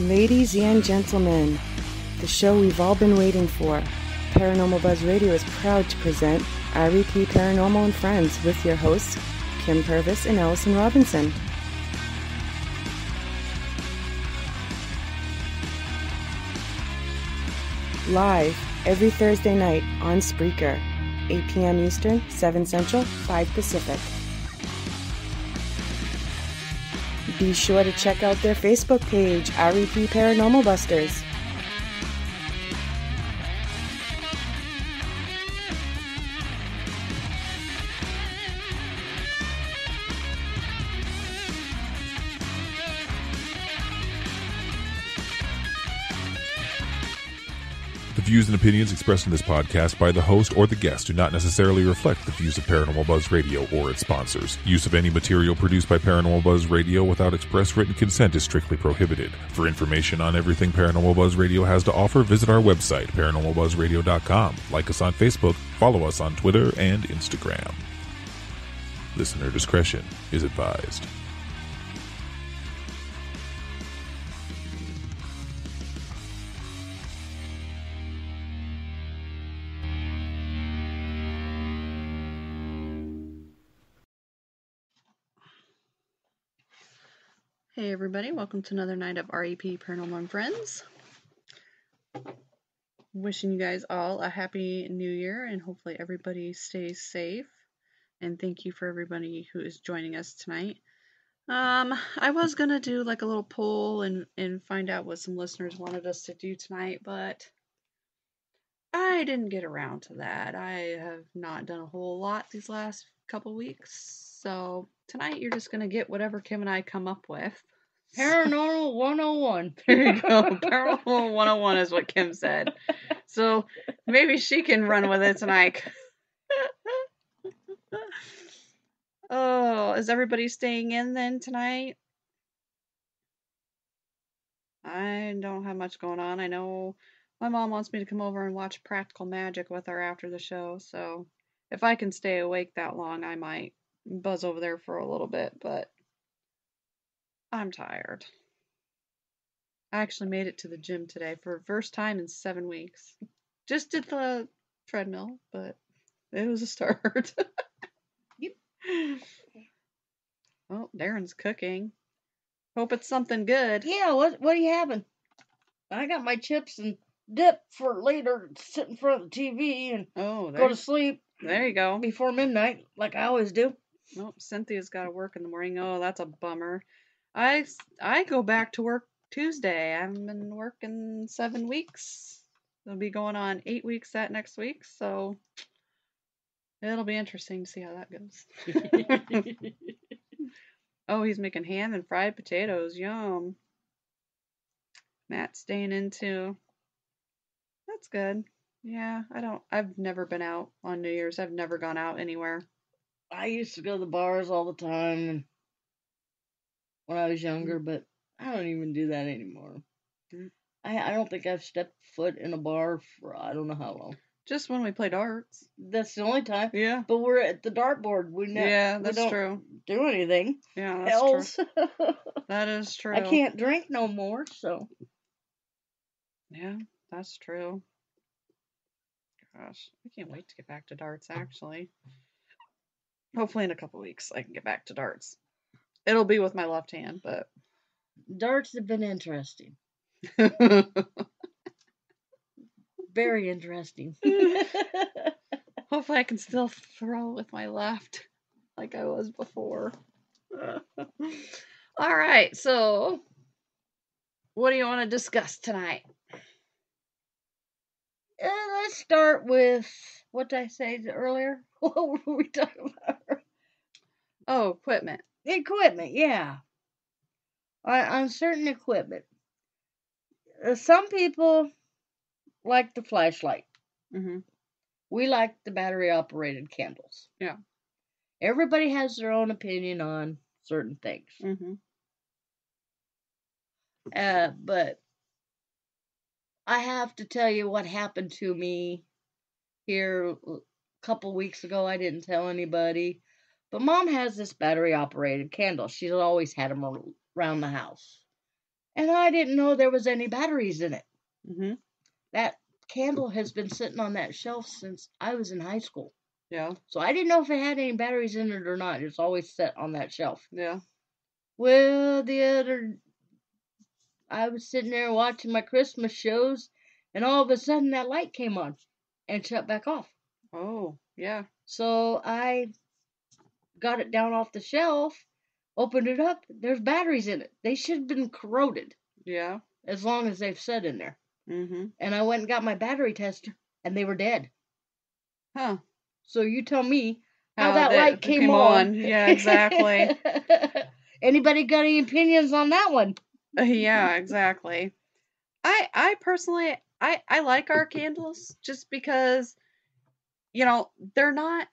Ladies and gentlemen, the show we've all been waiting for, Paranormal Buzz Radio is proud to present REP Paranormal and Friends with your hosts, Kim Purvis and Allison Robinson. Live every Thursday night on Spreaker, 8 p.m. Eastern, 7 Central, 5 Pacific. Be sure to check out their Facebook page, REP Paranormal Busters. The views and opinions expressed in this podcast by the host or the guest do not necessarily reflect the views of Paranormal Buzz Radio or its sponsors. Use of any material produced by Paranormal Buzz Radio without express written consent is strictly prohibited. For information on everything Paranormal Buzz Radio has to offer, visit our website, paranormalbuzzradio.com. Like us on Facebook, follow us on Twitter and Instagram. Listener discretion is advised. Hey everybody, welcome to another night of REP Paranormal and Friends. Wishing you guys all a happy new year and hopefully everybody stays safe. And thank you for everybody who is joining us tonight. I was going to do like a little poll and find out what some listeners wanted us to do tonight, but I didn't get around to that. I have not done a whole lot these last couple weeks. So tonight you're just going to get whatever Kim and I come up with. Paranormal 101. There you go. Paranormal 101 is what Kim said. So maybe she can run with it tonight. Oh, is everybody staying in then tonight? I don't have much going on. I know my mom wants me to come over and watch Practical Magic with her after the show. So if I can stay awake that long, I might buzz over there for a little bit, but I'm tired. I actually made it to the gym today for the first time in 7 weeks. Just did the treadmill, but it was a start. Yep. Oh, Darren's cooking. Hope it's something good. Yeah, what are you having? I got my chips and dip for later, sit in front of the TV and go to sleep. There you go. Before midnight, like I always do. Nope, Cynthia's got to work in the morning. Oh, that's a bummer. I go back to work Tuesday. I haven't been working 7 weeks. It'll be going on 8 weeks that next week, so it'll be interesting to see how that goes. Oh, he's making ham and fried potatoes. Yum. Matt's staying in too. That's good. Yeah, I've never been out on New Year's. I've never gone out anywhere. I used to go to the bars all the time when I was younger, but I don't even do that anymore. I don't think I've stepped foot in a bar for I don't know how long. Just when we play darts. That's the only time. Yeah. But we're at the dartboard. Yeah, that's we don't true. do anything. Yeah, that's else. true. That is true. I can't drink no more, so. Yeah, that's true. Gosh, I can't wait to get back to darts, actually. Hopefully in a couple weeks I can get back to darts. It'll be with my left hand, but... Darts have been interesting. Very interesting. Hopefully I can still throw with my left like I was before. All right, so what do you want to discuss tonight? Let's start with, what did I say earlier? What were we talking about? Oh, equipment. Equipment, yeah. On certain equipment. Some people like the flashlight. Mm-hmm. We like the battery-operated candles. Yeah. Everybody has their own opinion on certain things. Mm-hmm. But I have to tell you what happened to me here a couple weeks ago. I didn't tell anybody. But Mom has this battery-operated candle. She's always had them around the house. And I didn't know there was any batteries in it. Mhm. That candle has been sitting on that shelf since I was in high school. Yeah. So I didn't know if it had any batteries in it or not. It's always set on that shelf. Yeah. Well, I was sitting there watching my Christmas shows, and all of a sudden that light came on and shut back off. Oh, yeah. So I got it down off the shelf, opened it up. There's batteries in it. They should have been corroded Yeah. as long as they've sat in there. Mhm. And I went and got my battery tester, and they were dead. Huh. So you tell me how How that that light came on. Yeah, exactly. Anybody got any opinions on that one? Yeah, exactly. I personally I like our candles just because they're not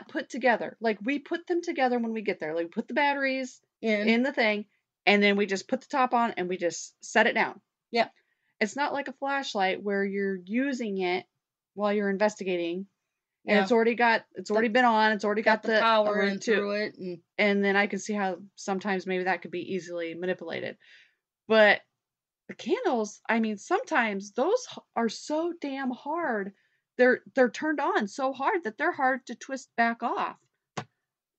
put together. Like we put them together when we get there. Like we put the batteries in the thing and then we just put the top on and we just set it down. Yep. It's not like a flashlight where you're using it while you're investigating. And Yeah. it's already been on, it's already got the power in through it, and then I can see how sometimes maybe that could be easily manipulated. But the candles, I mean, sometimes those are so damn hard. They're turned on so hard that they're hard to twist back off.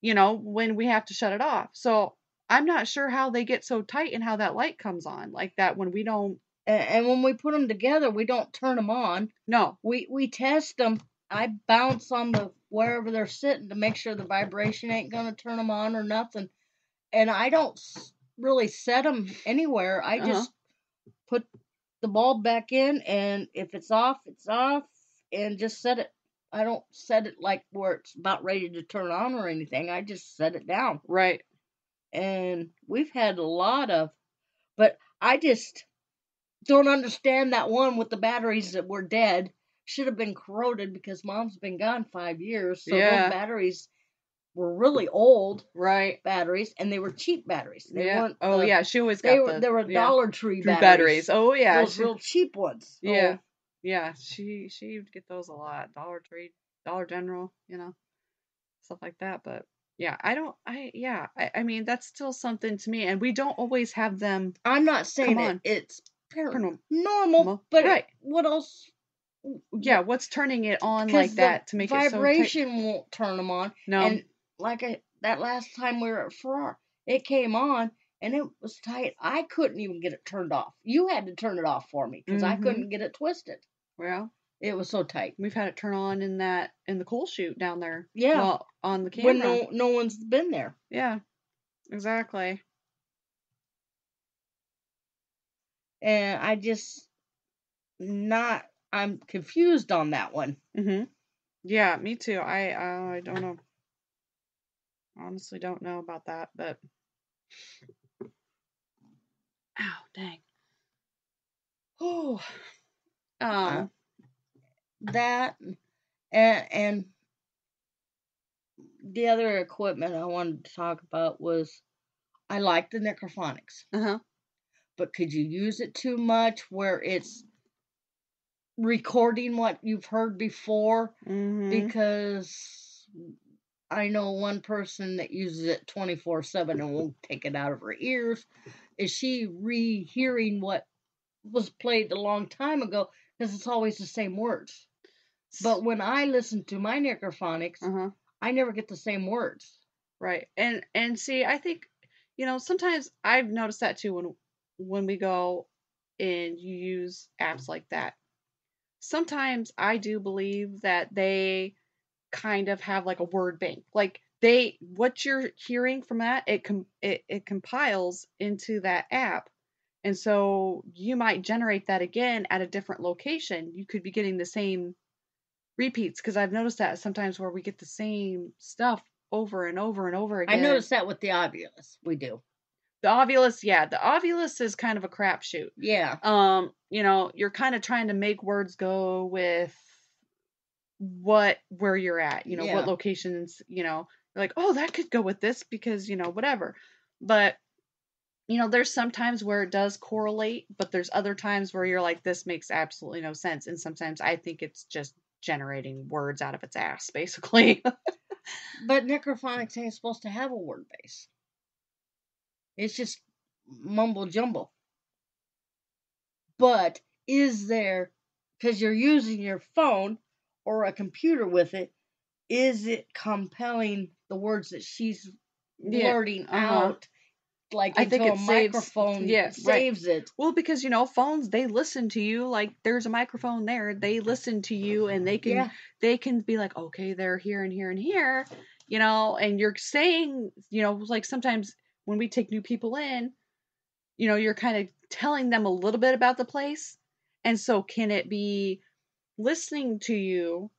When we have to shut it off. So I'm not sure how they get so tight and how that light comes on like that when we don't. And when we put them together, we don't turn them on. No. We test them. I bounce on wherever they're sitting to make sure the vibration ain't gonna turn them on or nothing. And I don't really set them anywhere. I just put the bulb back in, and if it's off, it's off, and just set it. I don't set it like where it's about ready to turn on or anything. I just set it down. Right. And we've had a lot of, but I just don't understand that one with the batteries that were dead. Should have been corroded because Mom's been gone 5 years. So Yeah. those batteries were really old. Right. Batteries, and they were cheap batteries. They weren't. Oh yeah, she always got they were Dollar Tree batteries. Oh yeah, those real cheap ones. Yeah. Oh. Yeah, she would get those a lot. Dollar Tree, Dollar General, stuff like that. But yeah, I mean that's still something to me, and we don't always have them. I'm not saying it's paranormal, but right. What else? Yeah, what's turning it on like that to make it so tight? Vibration won't turn them on. No. And that last time we were at Farrar, it came on and it was tight. I couldn't even get it turned off. You had to turn it off for me because I couldn't get it twisted. Well, it was so tight. We've had it turn on in the coal chute down there. Yeah. Well, on the camera. When no one's been there. Yeah. Exactly. And I'm confused on that one. Mhm. Yeah, me too. I don't know. Honestly don't know about that, but ow, dang. Oh. That and the other equipment I wanted to talk about was I like the necrophonics. But could you use it too much where it's recording what you've heard before? Because I know one person that uses it 24/7 and won't take it out of her ears. Is she rehearing what was played a long time ago? Because it's always the same words. But when I listen to my necrophonics, I never get the same words. Right. And see, I think, sometimes I've noticed that too when we go and you use apps like that. Sometimes I do believe that they kind of have like a word bank. Like what you're hearing from that, it compiles into that app. And so you might generate that again at a different location. You could be getting the same repeats because I've noticed that sometimes where we get the same stuff over and over and over again. I noticed that with the Ovulus. We do. The Ovulus, yeah. The Ovulus is kind of a crapshoot. Yeah. You're kind of trying to make words go with where you're at, what locations, you're like, oh, that could go with this because, whatever. But, there's some times where it does correlate, but there's other times where you're like, this makes absolutely no sense. And sometimes I think it's just generating words out of its ass, basically. But necrophonics ain't supposed to have a word base. It's just mumble jumble. But is there, because you're using your phone or a computer with it, is it compelling the words that she's blurting out, like I think into a it saves, microphone right. saves it? Well, because phones, they listen to you. Like there's a microphone there. They listen to you, and they can be like, okay, they're here and here and here, and you're saying, like sometimes when we take new people in, you're kind of telling them a little bit about the place, and so can it be listening to you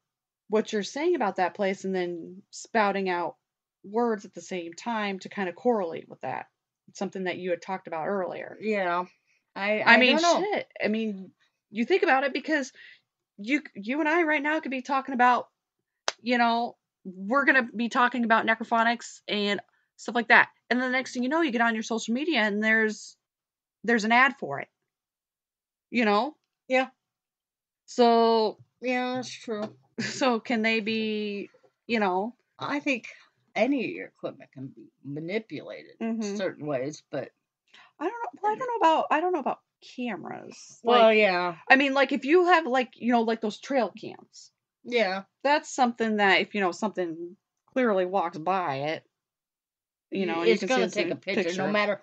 what you're saying about that place and then spouting out words at the same time to kind of correlate with that. Something that you had talked about earlier. Yeah. I mean, don't know. shit. I mean, you think about it, because you and I right now could be talking about, we're going to be talking about necrophonics and stuff like that. And the next thing you know, you get on your social media and there's an ad for it. Yeah. So, yeah, that's true. So can they be, I think any of your equipment can be manipulated in certain ways, but I don't know. Well, I don't know about cameras. Well, like, yeah. I mean, like if you have like those trail cams. Yeah. That's something that if something clearly walks by it, it's gonna take a picture, no matter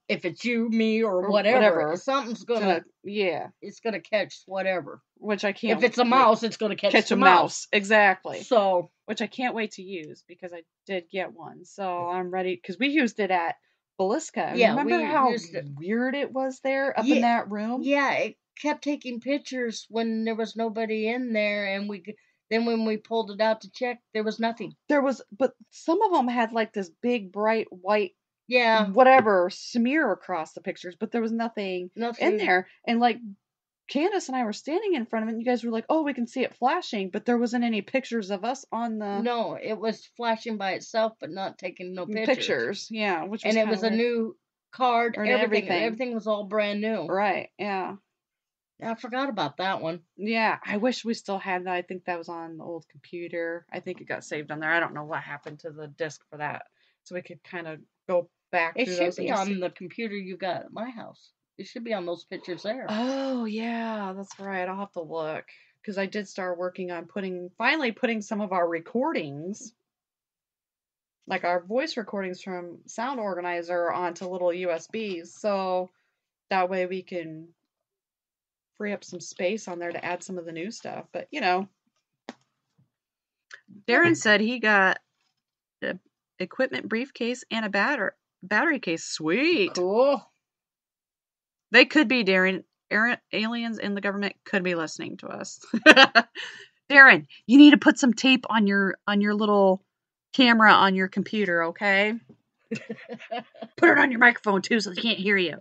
if it's you, me, or whatever. Something's gonna it's gonna catch whatever. Which I can't. If it's a mouse, it's gonna catch a mouse. Exactly. So, which I can't wait to use, because I did get one. So I'm ready, because we used it at Belisca. Yeah, remember how weird it was there up in that room? Yeah, it kept taking pictures when there was nobody in there, and then when we pulled it out to check, there was nothing. But some of them had like this big bright white, yeah, whatever smear across the pictures, but there was nothing in there. And like Candace and I were standing in front of it, and you guys were like, "Oh, we can see it flashing," but there wasn't any pictures of us on the. No, it was flashing by itself, but not taking no pictures. Yeah, which was and it was weird. A new card. Everything was all brand new. Right. Yeah. I forgot about that one. Yeah, I wish we still had that. I think that was on the old computer. I think it got saved on there. I don't know what happened to the disc for that, so we could kind of go back. It should be on the computer you got at my house. It should be on those pictures there. Oh yeah, that's right. I'll have to look, because I did start working on finally putting some of our recordings, like our voice recordings from Sound Organizer, onto little USBs, so that way we can free up some space on there to add some of the new stuff. But Darren said he got an equipment briefcase and a battery case. Sweet. Cool. They could be, Darren. Aliens in the government could be listening to us. Darren, you need to put some tape on your little camera on your computer, okay? Put it on your microphone too, so they can't hear you.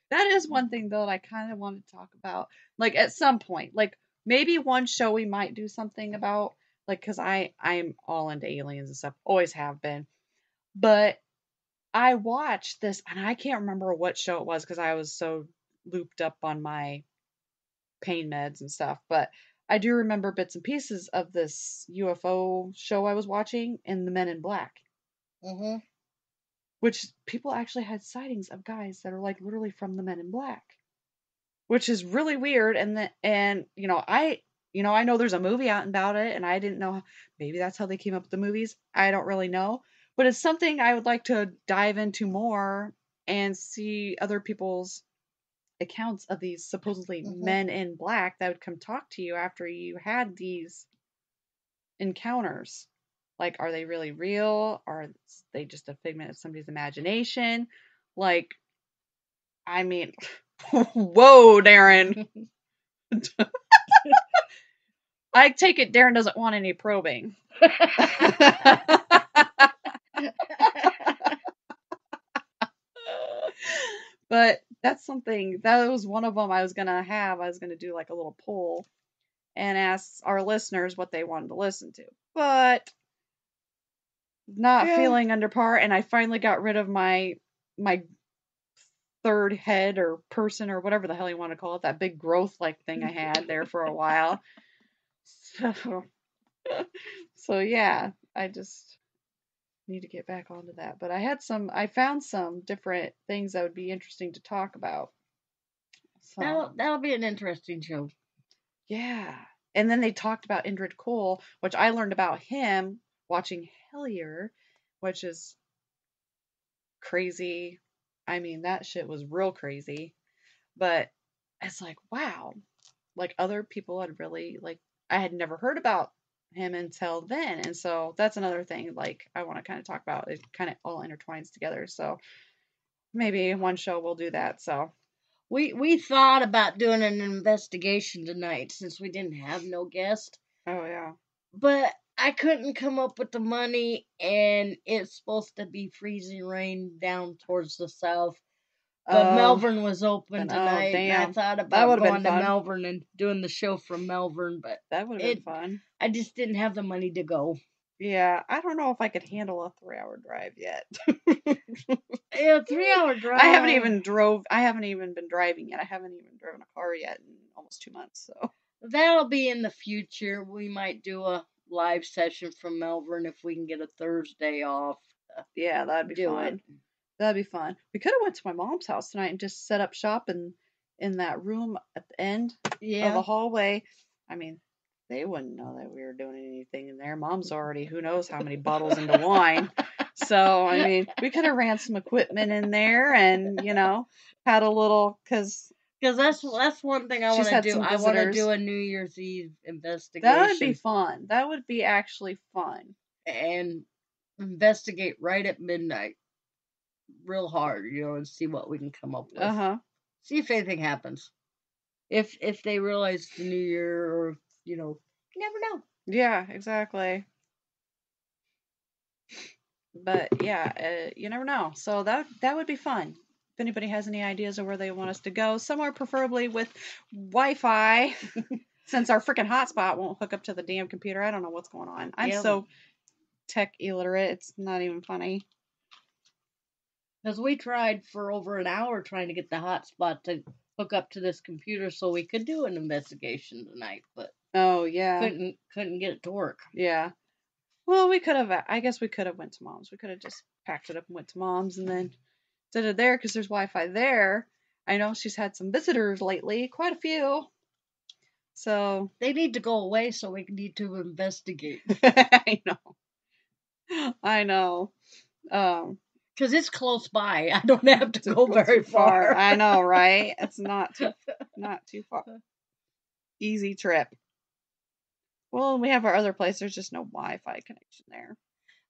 That is one thing, though, that I kind of want to talk about. Like, at some point, like, maybe one show we might do something about, like, because I'm all into aliens and stuff. Always have been. But I watched this, and I can't remember what show it was, because I was so looped up on my pain meds and stuff. But I do remember bits and pieces of this UFO show I was watching, and the Men in Black. Mm-hmm. Which people actually had sightings of guys that are like literally from the Men in Black, which is really weird. And I know there's a movie out about it, and I didn't know, maybe that's how they came up with the movies. I don't really know, but it's something I would like to dive into more and see other people's accounts of these supposedly Men in Black that would come talk to you after you had these encounters. Like, are they really real? Are they just a figment of somebody's imagination? Like, I mean, whoa, Darren. I take it Darren doesn't want any probing. But that's something, that was one of them I was going to do like a little poll and ask our listeners what they wanted to listen to. But not feeling under par, and I finally got rid of my third head or person or whatever the hell you want to call it, that big growth like thing I had there for a while. So yeah, I just Need to get back onto that. But I found some different things that would be interesting to talk about. So, That'll be an interesting show. yeah. And then they talked about Indrid Cole, which I learned about him watching Hellier, which is crazy. I mean, that shit was real crazy. But it's like, wow. Like other people had really like I had never heard about him until then. And so that's another thing like I want to kind of talk about. It kind of all intertwines together. So maybe one show we'll do that. So We thought about doing an investigation tonight since we didn't have no guest, oh yeah. but I couldn't come up with the money, and it's supposed to be freezing rain down towards the south. But Oh, Melbourne was open then, tonight, and I damn. thought That about would've been going to fun. Melbourne and doing the show from Melbourne, but That would have been fun. I just didn't have the money to go. Yeah, I don't know if I could handle a 3-hour drive yet. Yeah, 3-hour drive. I haven't even been driving yet. I haven't even driven a car yet in almost 2 months. So That'll be in the future. We might do a live session from Melbourne if we can get a Thursday off. yeah, that'd be Do fun. it. That'd be fun. We could have went to my mom's house tonight and just set up shop in that room at the end of Yeah. the hallway. I mean, they wouldn't know that we were doing anything in there. Mom's already who knows how many bottles into wine. So I mean, we could have ran some equipment in there and had a little Because that's one thing I She's want to had do. some I want to visitors. do a New Year's Eve investigation. that would be fun. That would be actually fun. And investigate right at midnight, real hard, and see what we can come up with. See if anything happens. If they realize the new year, or you never know. Yeah, exactly. But yeah, you never know. So that would be fun. If anybody has any ideas of where they want us to go, somewhere preferably with Wi-Fi, since our freaking hotspot won't hook up to the damn computer. I don't know what's going on. I'm so tech illiterate. It's not even funny. Because we tried for over an hour trying to get the hotspot to hook up to this computer so we could do an investigation tonight, but oh yeah, couldn't get it to work. Yeah. Well, we could have. I guess we could have went to Mom's. We could have just packed it up and went to Mom's and then did it there because there's Wi-Fi there. I know she's had some visitors lately, quite a few. So they need to go away so we need to investigate. I know. Because it's close by. I don't have to go very far. I know, right? It's not too far. Easy trip. Well, we have our other place. There's just no Wi-Fi connection there.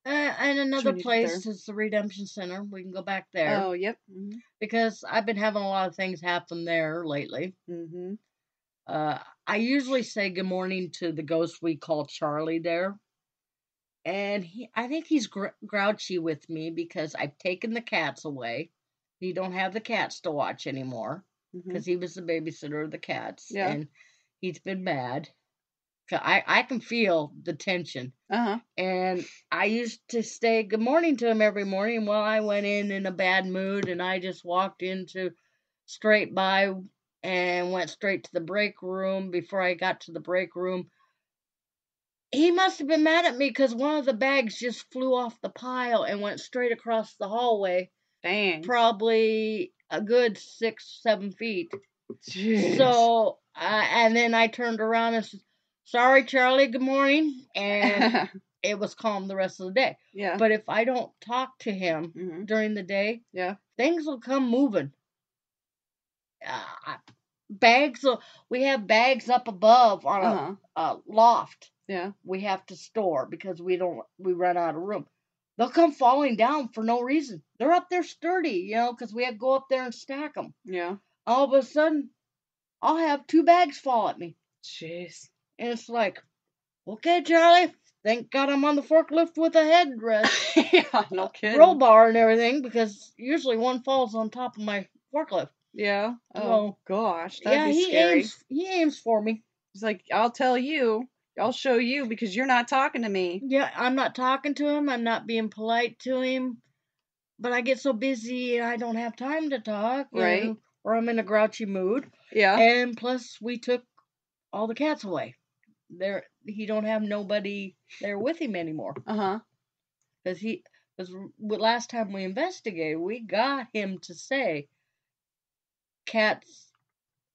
And another place is the Redemption Center. We can go back there. Oh, yep. Mm-hmm. Because I've been having a lot of things happen there lately. Mm-hmm. I usually say good morning to the ghost we call Charlie there. And I think he's grouchy with me because I've taken the cats away. He don't have the cats to watch anymore because he was the babysitter of the cats. Yeah. And he's been mad. I can feel the tension. And I used to say good morning to him every morning. Well, I went in a bad mood and I just walked straight by and went straight to the break room. Before I got to the break room, he must have been mad at me because one of the bags just flew off the pile and went straight across the hallway. Dang. Probably a good 6-7 feet. Jeez. So, and then I turned around and said, sorry, Charlie, good morning. And it was calm the rest of the day. Yeah. But if I don't talk to him during the day, things will come moving. We have bags up above on a loft. Yeah. We have to store because we run out of room. They'll come falling down for no reason. They're up there sturdy, because we have to go up there and stack them. Yeah. All of a sudden, I'll have 2 bags fall at me. Jeez. And it's like, okay, Charlie, thank God I'm on the forklift with a headrest. Yeah, no kidding. Roll bar and everything, because usually one falls on top of my forklift. Yeah. Oh, gosh. That'd be scary. Scary. He aims for me. He's like, I'll tell you. I'll show you because you're not talking to me. Yeah, I'm not talking to him. I'm not being polite to him. But I get so busy I don't have time to talk. Right. Or I'm in a grouchy mood. Yeah. And plus, we took all the cats away. He don't have nobody there with him anymore. Because Because last time we investigated, we got him to say, cats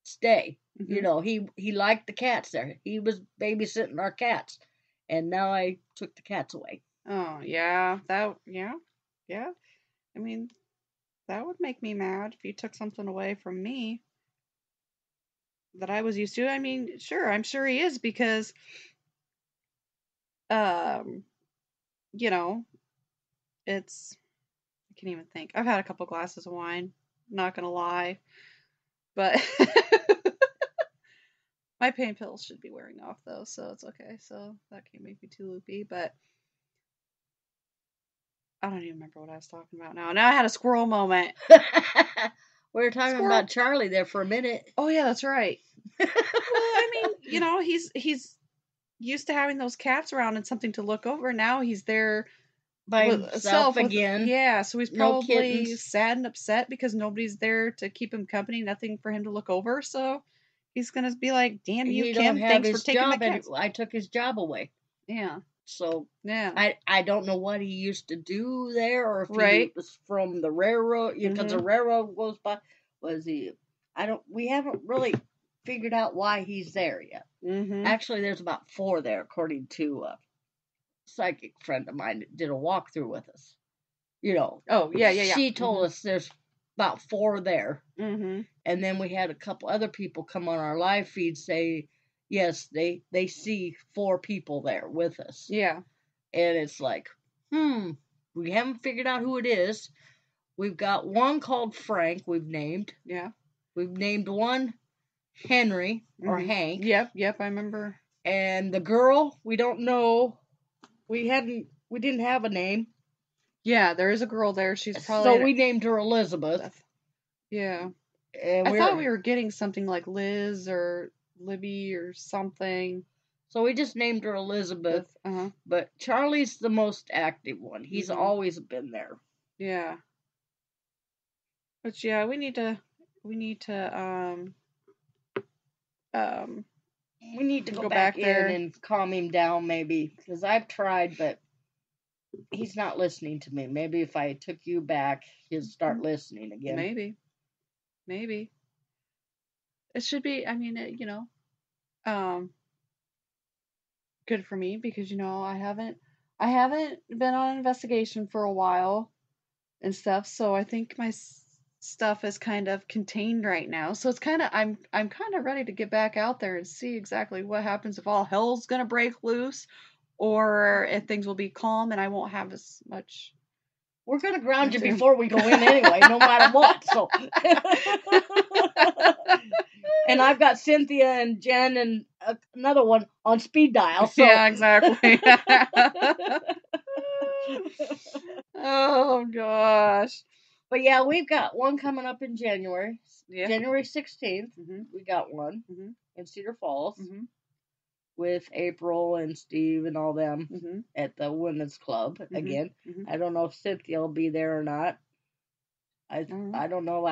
stay. Mm-hmm. You know, he liked the cats there. He was babysitting our cats. And now I took the cats away. Oh, yeah. Yeah. I mean, that would make me mad if you took something away from me that I was used to. I mean, sure, I'm sure he is because, you know, it's, I can't even think. I've had a couple glasses of wine, not gonna lie, but my pain pills should be wearing off though, so it's okay. So that can't make me too loopy, but I don't even remember what I was talking about now. Now I had a squirrel moment. We were talking Squirrel. about Charlie there for a minute. Oh yeah, that's right. Well, I mean, you know, he's used to having those cats around and something to look over. Now he's there By with himself again. Yeah, so he's No probably kittens. sad and upset because nobody's there to keep him company, nothing for him to look over. So he's gonna be like, "Damn you, He Kim! don't have Thanks for his taking my job. cats." I took his job away. Yeah, So yeah, I don't know what he used to do there, or if Right. he was from the railroad, because the Mhm. railroad goes by. Was he? We haven't really figured out why he's there yet. Mhm. Actually, there's about 4 there, according to a psychic friend of mine that did a walkthrough with us. You know. Oh yeah. She told us there's about 4 there, Mhm. and then we had a couple other people come on our live feed say, yes, they see 4 people there with us. Yeah. And it's like, we haven't figured out who it is. We've got one called Frank, we've named. Yeah. We've named one Henry or Mhm. Hank. Yep. I remember. And the girl, we don't know. We didn't have a name. Yeah, there is a girl there. She's So probably we named her Elizabeth. Yeah. And I thought we were getting something like Liz or Libby or something. So we just named her Elizabeth. Uh-huh. But Charlie's the most active one. He's Mhm. always been there. Yeah. But yeah, we need to we need to go back back there. in and calm him down, maybe. Because I've tried, but he's not listening to me. Maybe if I took you back, he'd start listening again. Maybe. It should be, I mean, you know, good for me because, you know, I haven't been on investigation for a while and stuff, so I think my stuff is kind of contained right now. So it's kind of I'm kind of ready to get back out there and see exactly what happens if all hell's gonna break loose, or if things will be calm and I won't have as much. We're gonna ground you before we go in anyway, no matter what. So, and I've got Cynthia and Jen and another one on speed dial. So. Yeah, exactly. Oh gosh. But yeah, we've got one coming up in January. Yeah. January 16th. Mm-hmm. We got one in Cedar Falls with April and Steve and all them at the Women's Club again. I don't know if Cynthia will be there or not. I don't know.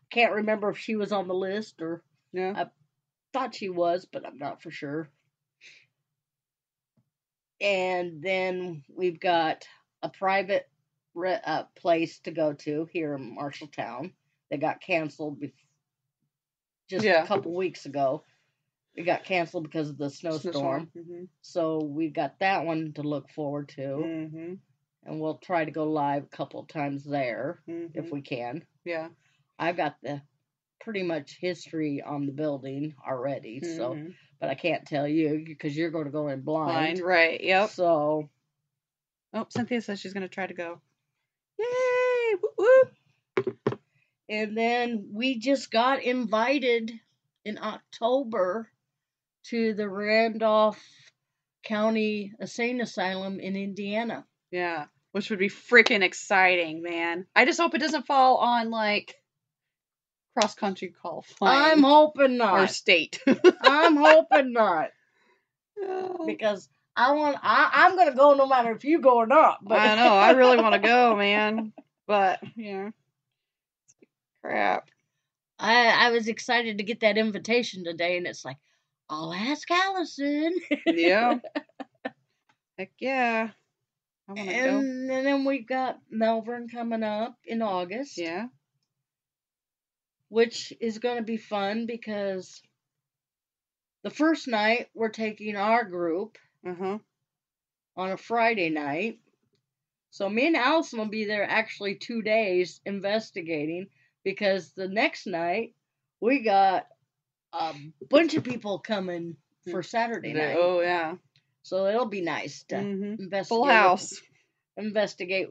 Can't remember if she was on the list or. Yeah. I thought she was, but I'm not for sure. And then we've got a private place to go to here in Marshalltown. They got canceled just a couple weeks ago. It got canceled because of the snowstorm. So we got that one to look forward to. And we'll try to go live a couple of times there if we can. Yeah. I've got the pretty much history on the building already. So, but I can't tell you because you're going to go in blind. Right. Yep. So. Oh, Cynthia says she's going to try to go. Yay! Whoop, whoop. And then we just got invited in October to the Randolph County Insane Asylum in Indiana. Yeah, which would be freaking exciting, man. I just hope it doesn't fall on like cross-country call flying. I'm hoping not. Or state. I'm hoping not. Because I'm going to go no matter if you go or not. But I know. I really want to go, man. But, yeah. Crap. I was excited to get that invitation today, and it's like, I'll ask Allison. Yeah. Heck yeah. I want to go. And then we've got Melbourne coming up in August. Yeah. Which is going to be fun because the first night we're taking our group Uh-huh. on a Friday night. So me and Allison will be there actually 2 days investigating because the next night we got a bunch of people coming for Saturday night. Oh, yeah. So it'll be nice to investigate. Full house. Investigate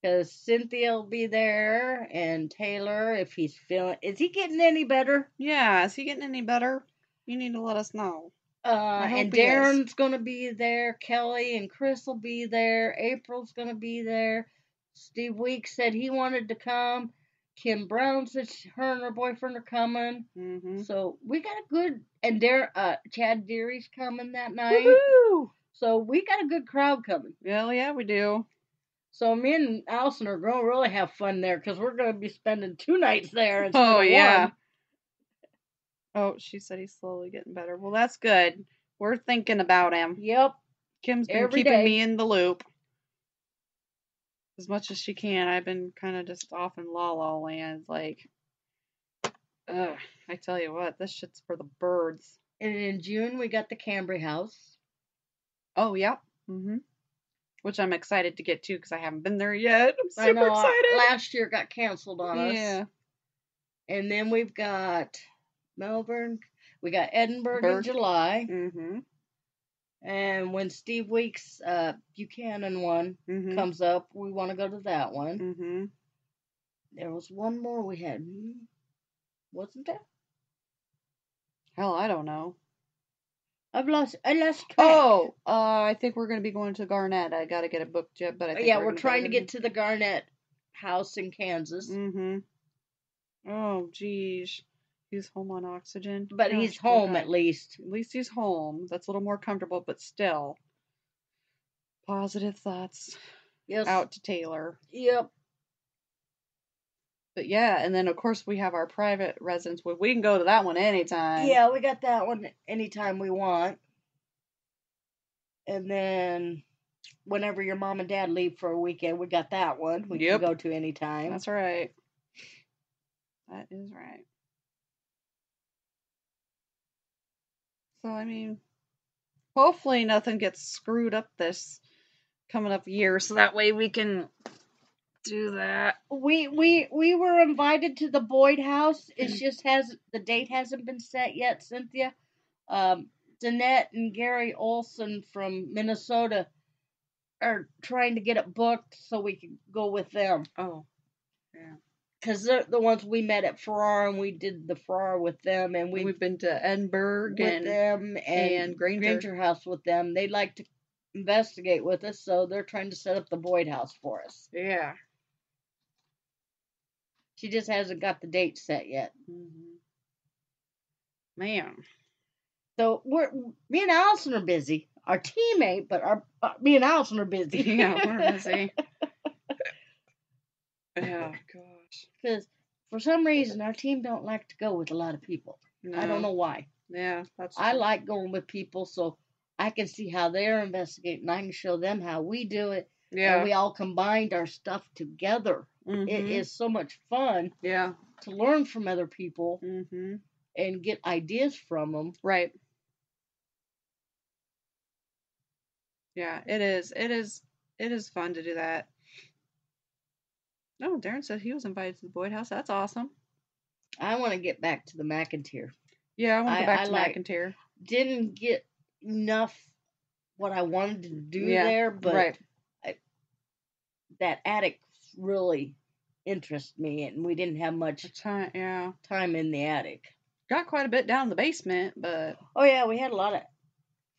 because Cynthia will be there and Taylor if he's feeling. Is he getting any better? Yeah. Is he getting any better? You need to let us know. And Darren's going to be there. Kelly and Chris will be there. April's going to be there. Steve Weeks said he wanted to come. Kim Brown said her and her boyfriend are coming. Mm-hmm. So we got a good, and Chad Deary's coming that night. Woohoo! So we got a good crowd coming. Well, yeah, we do. So me and Allison are going to really have fun there because we're going to be spending 2 nights there instead of yeah. 1. Oh, she said he's slowly getting better. Well, that's good. We're thinking about him. Yep. Kim's been Every keeping day. me in the loop as much as she can. I've been kind of just off in la-la land. Like, ugh, I tell you what, this shit's for the birds. And in June, we got the Cambry House. Oh, yeah. Mm-hmm. Which I'm excited to get to because I haven't been there yet. I'm super I know, excited. last year got canceled on us. Yeah. And then we've got Melbourne. We got Edinburgh in July. Mm-hmm. And when Steve Weeks' Buchanan one comes up, we want to go to that one. Mm-hmm. There was one more we had. Wasn't there? Hell, I don't know. I lost track. Oh, I think we're going to be going to Garnett. I got to get it booked yet, but I think we're trying to get to the Garnett house in Kansas. Mm-hmm. Oh, geez. He's home on oxygen. But he's home at least. At least he's home. That's a little more comfortable, but still. Positive thoughts. Yes. Out to Taylor. Yep. But yeah, and then of course we have our private residence. We can go to that one anytime. Yeah, we got that one anytime we want. And then whenever your mom and dad leave for a weekend, we got that one. We can go to anytime. That's right. That is right. So, I mean, hopefully nothing gets screwed up this coming up year, so that way we can do that. We were invited to the Boyd house. It just the date hasn't been set yet, Cynthia. Danette and Gary Olson from Minnesota are trying to get it booked so we can go with them. Oh, yeah. Because they're the ones we met at Farrar, and we did the Farrar with them, and we've been to Edinburgh with them and Granger House with them. They'd like to investigate with us, so they're trying to set up the Boyd house for us. Yeah. She just hasn't got the date set yet. Mm-hmm. Man. So me and Allison are busy. Our teammate, but me and Allison are busy. Yeah, we're busy. Yeah, gosh. Because for some reason our team don't like to go with a lot of people. No. I don't know why. Yeah, that's true. I like going with people so I can see how they're investigating. I can show them how we do it. Yeah. And we all combined our stuff together. Mm-hmm. It is so much fun. Yeah. To learn from other people. Mm-hmm. And get ideas from them. Right. Yeah, it is. It is fun to do that. Oh, Darren said he was invited to the Boyd house. That's awesome. I want to get back to the McIntyre. Yeah, I want to go back to McIntyre. Didn't get enough what I wanted to do there, but that attic really interests me, and we didn't have much time in the attic. Got quite a bit down in the basement, but... Oh, yeah, we had a lot of...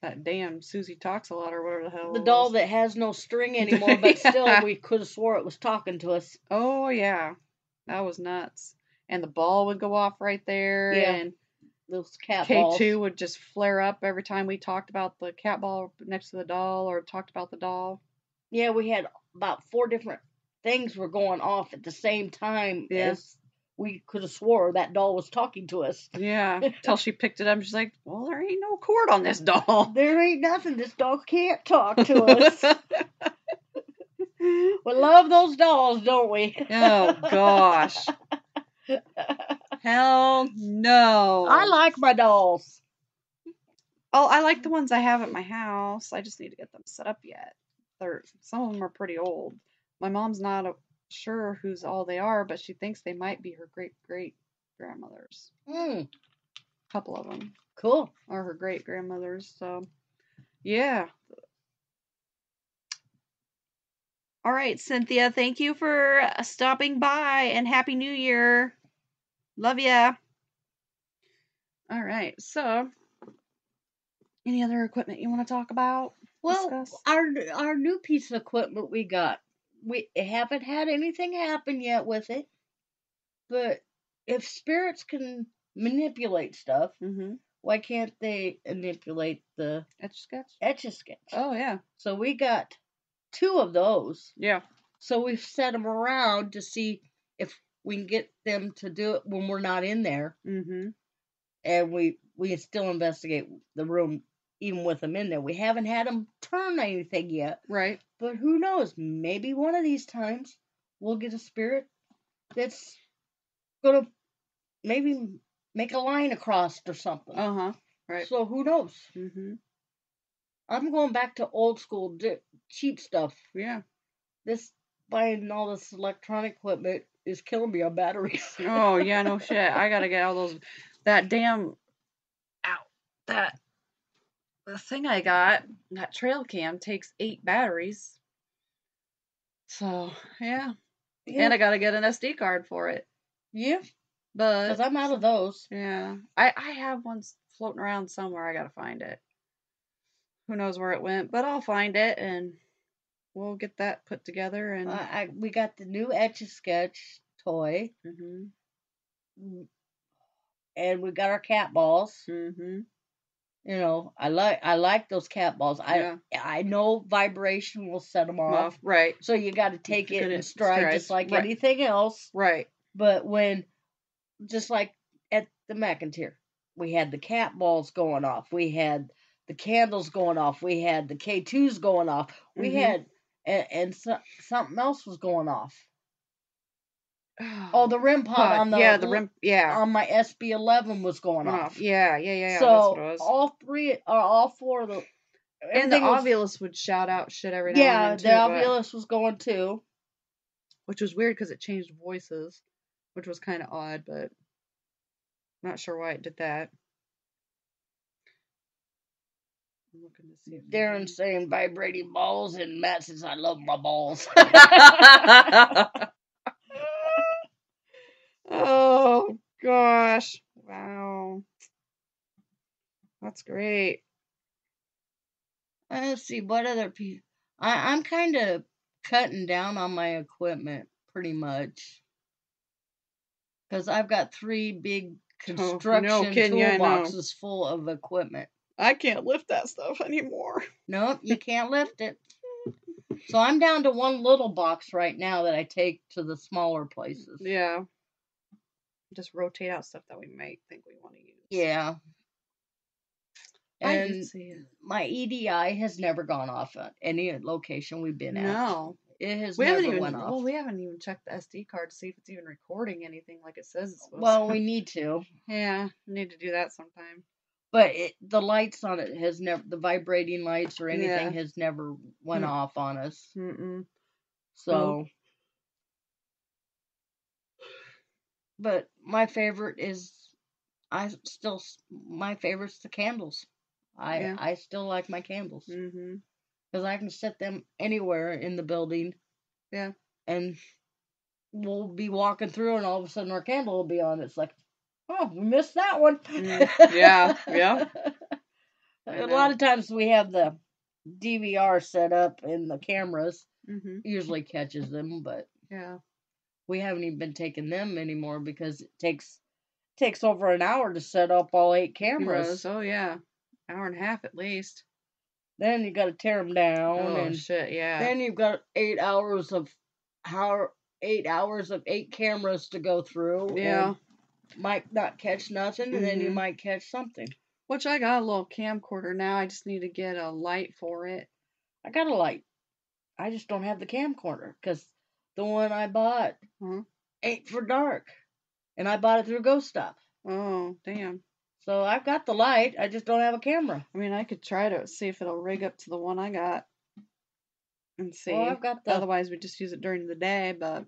That damn Susie Talks a Lot or whatever the hell. The doll that has no string anymore, but still we could have swore it was talking to us. Oh, yeah. That was nuts. And the ball would go off right there. Yeah. And those cat balls. K2 would just flare up every time we talked about the cat ball next to the doll or talked about the doll. Yeah, we had about 4 different things were going off at the same time. As we could have swore that doll was talking to us. Yeah, until she picked it up. She's like, well, there ain't no cord on this doll. There ain't nothing. This doll can't talk to us. We love those dolls, don't we? Oh, gosh. Hell no. I like my dolls. Oh, I like the ones I have at my house. I just need to get them set up yet. Some of them are pretty old. My mom's not sure whose all they are, but she thinks they might be her great-great-grandmother's. Mm, A couple of them. cool. Or her great-grandmother's, so yeah. All right, Cynthia, thank you for stopping by, and Happy New Year. Love ya. All right, so any other equipment you want to talk about? Well, Discuss? our new piece of equipment we got, we haven't had anything happen yet with it. But if spirits can manipulate stuff, Mm-hmm. why can't they manipulate the Etch-a-sketch? Etch-a-Sketch? Oh, yeah. So we got 2 of those. Yeah. So we've set them around to see if we can get them to do it when we're not in there. Mm-hmm. And we still investigate the room even with them in there. We haven't had them turn anything yet. Right. But who knows? Maybe one of these times we'll get a spirit that's going to maybe make a line across or something. Uh-huh. Right. So who knows? Mm-hmm. I'm going back to old school cheap stuff. Yeah. This buying all this electronic equipment is killing me on batteries. Oh, yeah, no shit. I gotta get all those, that the thing I got, that trail cam takes 8 batteries. So, yeah. Yeah. And I gotta get an SD card for it. Yeah. But Because I'm out of those. yeah. I have one floating around somewhere. I gotta find it. Who knows where it went, but I'll find it and we'll get that put together and We got the new Etch-a-Sketch toy. mm-hmm. And we got our cat balls. Mm-hmm. You know, I like those cat balls. I know vibration will set them off. Right. So you got to take it in stride, just like right. anything else. Right. But just like at the McIntyre, we had the cat balls going off. We had the candles going off. We had the K2s going off. We Mm-hmm. had, and something else was going off. Oh, the REM pod on on my SB11 was going off. Yeah. So that's what it was. all 4 of the. And the Ovilus would shout out shit every now and then too. Yeah, the Ovilus was going too. Which was weird because it changed voices, which was kind of odd, but I'm not sure why it did that. I'm looking to see. Darren's saying vibrating balls, and Matt says, I love my balls. Oh, gosh. Wow. That's great. Let's see, what other people... I'm kind of cutting down on my equipment, pretty much. Because I've got 3 big construction toolboxes full of equipment. I can't lift that stuff anymore. Nope, you can't lift it. So I'm down to 1 little box right now that I take to the smaller places. Yeah. Just rotate out stuff that we might think we want to use. Yeah. And my EDI has never gone off at any location we've been at. No. It has never went off. Well, we haven't even checked the SD card to see if it's even recording anything like it says it's supposed Well, to. we need to. Yeah, we need to do that sometime. But the lights on it has never, the vibrating lights or anything has never went off on us. Mm-mm. So. But my favorite is, my favorite's the candles. I still like my candles. Mm-hmm. Because I can set them anywhere in the building. Yeah. And we'll be walking through and all of a sudden our candle will be on. It's like, oh, we missed that one. Yeah. A lot of times we have the DVR set up and the cameras usually catches them, but we haven't even been taking them anymore because it takes over an hour to set up all 8 cameras. Oh yeah, hour and a half at least. Then you got to tear them down. Oh and shit, yeah. Then you've got 8 hours of 8 cameras to go through. Yeah. Might not catch nothing, and then you might catch something. Which I got a little camcorder now. I just need to get a light for it. I got a light. I just don't have the camcorder because the one I bought ain't for dark, and I bought it through Ghost Stop. Oh, damn. So I've got the light. I just don't have a camera. I mean, I could try to see if it'll rig up to the one I got and see. Well, I've got the. Otherwise, we just use it during the day, but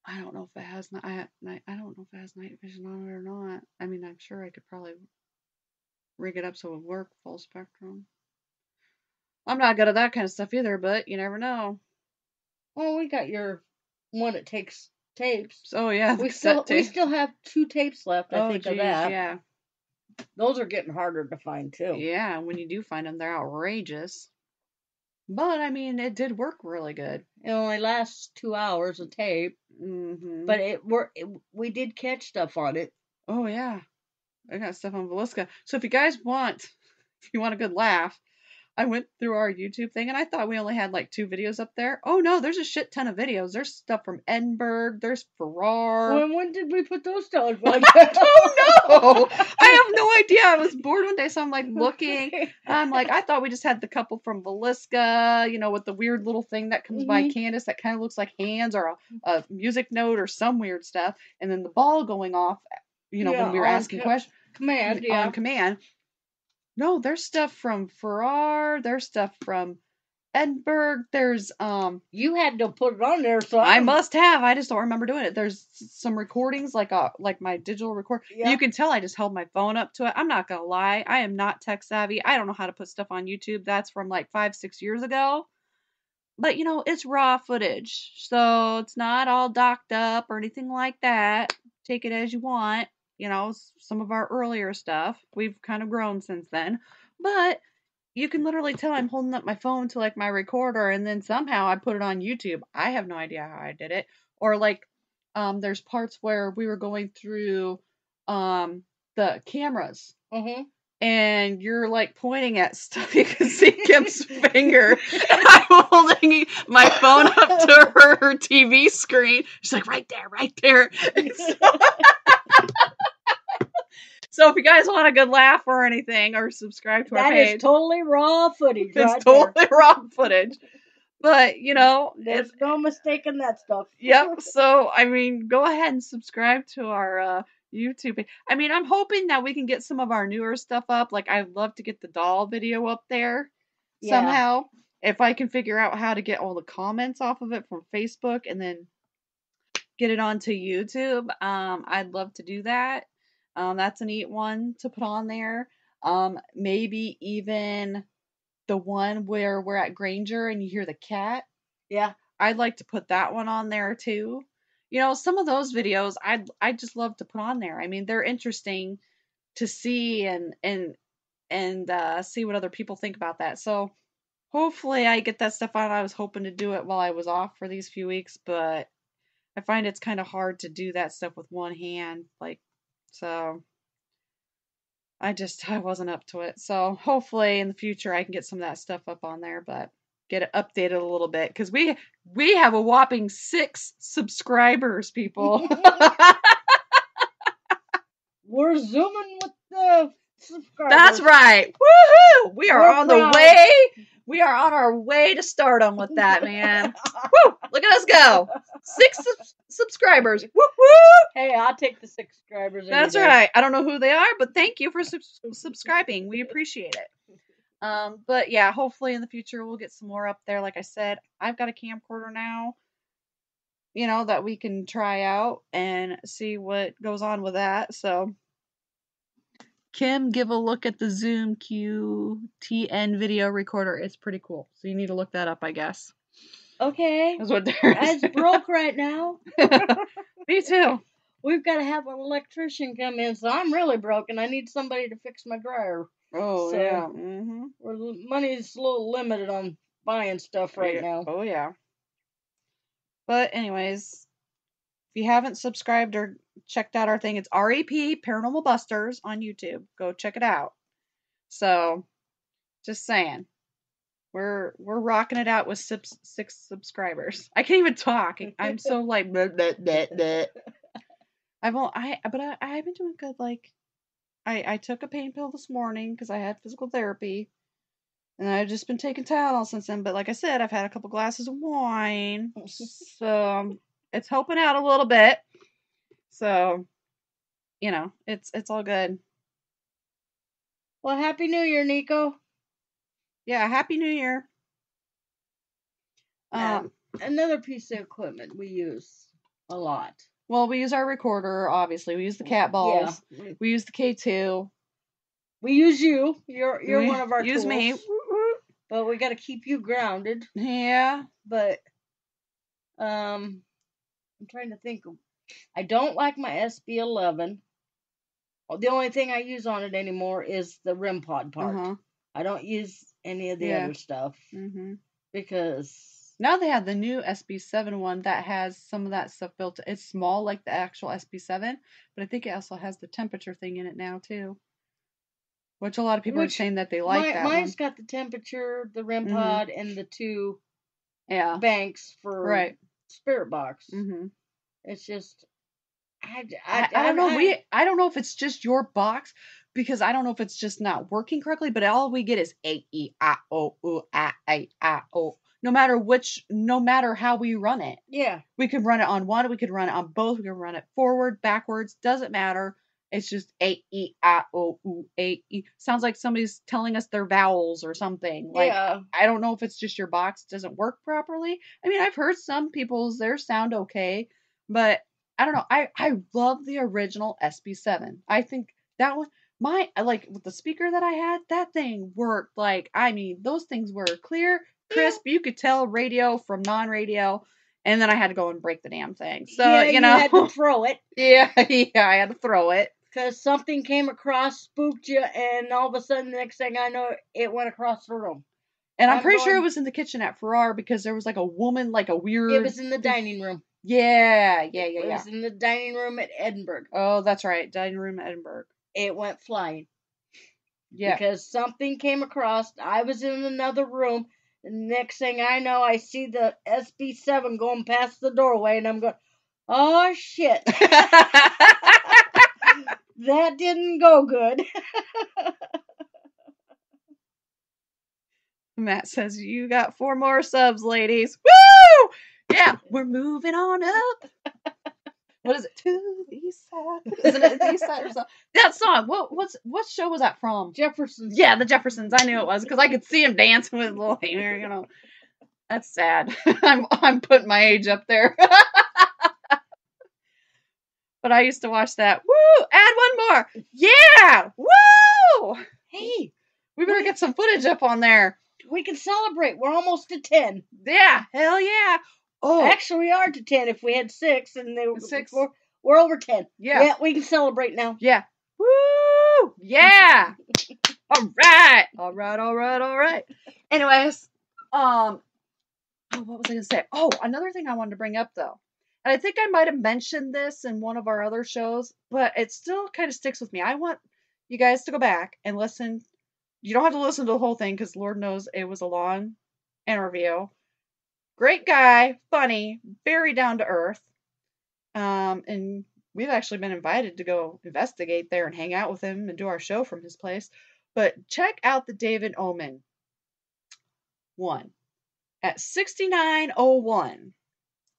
I don't know if it has I don't know if it has night vision on it or not. I mean, I'm sure I could probably rig it up so it would work full spectrum. I'm not good at that kind of stuff either, but you never know. Well, we got your one that takes tapes. Oh yeah, we still have 2 tapes left. I think geez, of that. Yeah, those are getting harder to find too. Yeah, when you do find them, they're outrageous. But I mean, it did work really good. It only lasts 2 hours of tape, but we did catch stuff on it. Oh yeah, I got stuff on Velisca. So if you guys want, if you want a good laugh, I went through our YouTube thing and I thought we only had like 2 videos up there. Oh no, there's a shit ton of videos. There's stuff from Edinburgh. There's Farrar. When did we put those down? I don't know. I have no idea. I was bored one day, so I'm like looking. I'm like, I thought we just had the couple from Velisca, you know, with the weird little thing that comes by Candace that kind of looks like hands or a music note or some weird stuff, and then the ball going off, you know, when we were asking questions. Command, on command. No, there's stuff from Farrar. There's stuff from Edinburgh. There's You had to put it on there, so I must have. I just don't remember doing it. There's some recordings like my digital record. Yeah. You can tell I just held my phone up to it. I'm not gonna lie. I am not tech savvy. I don't know how to put stuff on YouTube. That's from like 5-6 years ago. But you know, it's raw footage, so it's not all docked up or anything like that. Take it as you want. You know, some of our earlier stuff. We've kind of grown since then. But you can literally tell I'm holding up my phone to like my recorder and then somehow I put it on YouTube. I have no idea how I did it. Or like there's parts where we were going through the cameras. And you're like pointing at stuff. You can see Kim's finger. And I'm holding my phone up to her TV screen. She's like, right there. So if you guys want a good laugh or anything, or subscribe to our page. That is totally raw footage. It's totally raw footage. But, you know. There's no mistaking that stuff. Yep. So, I mean, go ahead and subscribe to our YouTube page. I mean, I'm hoping that we can get some of our newer stuff up. Like, I'd love to get the doll video up there somehow. If I can figure out how to get all the comments off of it from Facebook and then get it onto YouTube, I'd love to do that. That's a neat one to put on there. Maybe even the one where we're at Granger and you hear the cat. Yeah. I'd like to put that one on there too. You know, some of those videos I'd just love to put on there. I mean, they're interesting to see and see what other people think about that. So hopefully I get that stuff on. I was hoping to do it while I was off for these few weeks, but I find it's kind of hard to do that stuff with one hand. So I wasn't up to it. So hopefully in the future I can get some of that stuff up on there, but get it updated a little bit because we have a whopping 6 subscribers, people. We're zooming with the subscribers. That's right. Woohoo! We are on the way. We are on our way to stardom with that, man. Woo! Look at us go. 6 subscribers. Woo-hoo! Hey, I'll take the 6 subscribers. That's right. I don't know who they are, but thank you for subscribing. We appreciate it. But yeah, hopefully in the future we'll get some more up there. Like I said, I've got a camcorder now, you know, that we can try out and see what goes on with that. So Kim, give a look at the Zoom QTN video recorder. It's pretty cool. So you need to look that up, I guess. Okay. That's what It's broke right now. Me too. We've got to have an electrician come in, so I'm really broken. I need somebody to fix my dryer. Oh, so, yeah. Money's a little limited on buying stuff right now. Oh, yeah. But anyways, if you haven't subscribed or checked out our thing, it's REP Paranormal Busters on YouTube. Go check it out. So, just saying. We're rocking it out with 6 subscribers. I can't even talk. I'm so like bleh, bleh, bleh, bleh. I've been doing good. Like I took a pain pill this morning because I had physical therapy. And I've just been taking Tylenol since then. But like I said, I've had a couple glasses of wine. So it's helping out a little bit. So, it's all good. Well, Happy New Year, Nico. Yeah, Happy New Year. Another piece of equipment we use a lot. Well, we use our recorder, obviously. We use the cat balls. Yeah. We use the K2. We use you. You're one of our use tools. Me. But we got to keep you grounded. Yeah. But I'm trying to think. I don't like my SB11. The only thing I use on it anymore is the REM pod part. Uh-huh. I don't use any of the other stuff. Mm-hmm. Because now they have the new SB7 one that has some of that stuff built. It's small like the actual SB7, but I think it also has the temperature thing in it now too. Which a lot of people are saying that they like that mine's got the temperature, the REM pod, and the two banks for Spirit Box. Mm-hmm. It's just I don't know. I don't know if it's just your box, because I don't know if it's just not working correctly, but all we get is A-E-I-O-U-A-I-I-O. No matter how we run it. Yeah. We could run it on one, we could run it on both, we could run it forward, backwards, doesn't matter. It's just A-E-I-O-U-A-E. Sounds like somebody's telling us their vowels or something. Like, yeah. I don't know if it's just your box doesn't work properly. I mean, I've heard some people's, theirs sound okay, but I don't know. I love the original SB7. I think that one, with the speaker that I had, that thing worked. Like, I mean, those things were clear, crisp. Yeah. You could tell radio from non-radio. And then I had to go and break the damn thing. So, yeah, you had to throw it. Yeah, I had to throw it. Because something came across, spooked you, and all of a sudden, the next thing I know, it went across the room. And I'm pretty sure it was in the kitchen at Farrar, because there was like a woman, like a weird... It was in the dining room. Yeah. It was in the dining room at Edinburgh. Oh, that's right. Dining room at Edinburgh. It went flying. Yeah. Because something came across. I was in another room. And next thing I know, I see the SB7 going past the doorway. And I'm going, oh, shit. That didn't go good. Matt says, you got 4 more subs, ladies. Woo! Yeah, we're moving on up. What is it? To the east side. Isn't it the east side or something? That song. What show was that from? Jeffersons. Yeah, the Jeffersons. I knew it was because I could see him dancing with little hair. That's sad. I'm putting my age up there. But I used to watch that. Woo! Add one more. Yeah! Woo! Hey, we better get some footage up on there. We can celebrate. We're almost to 10. Yeah, hell yeah. Oh, actually, we are to 10. If we had 6 and they were 6, we're over 10. Yeah, we can celebrate now. Yeah. Woo! Yeah. All right. Anyways, what was I gonna say? Oh, another thing I wanted to bring up though. And I think I might have mentioned this in one of our other shows, but it still kind of sticks with me. I want you guys to go back and listen. You don't have to listen to the whole thing because Lord knows it was a long interview. Great guy, funny, very down to earth. And we've actually been invited to go investigate there and hang out with him and do our show from his place. But check out the David Omen one at 6901.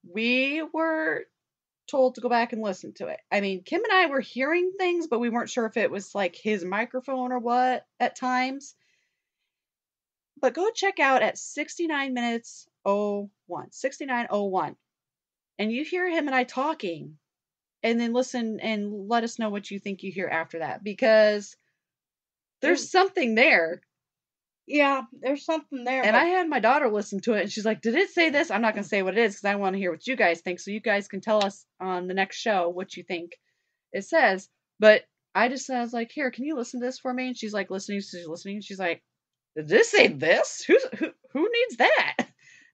We were told to go back and listen to it. I mean, Kim and I were hearing things, but we weren't sure if it was like his microphone or what at times. But go check out at 69 minutes 6901. And you hear him and I talking, and then listen and let us know what you think you hear after that, because there's something there. Yeah, there's something there. And I had my daughter listen to it, and she's like, did it say this? I'm not going to say what it is because I want to hear what you guys think, so you guys can tell us on the next show what you think it says. But I was like, here, can you listen to this for me? And she's like, she's listening. She's like, did this say this? Who needs that?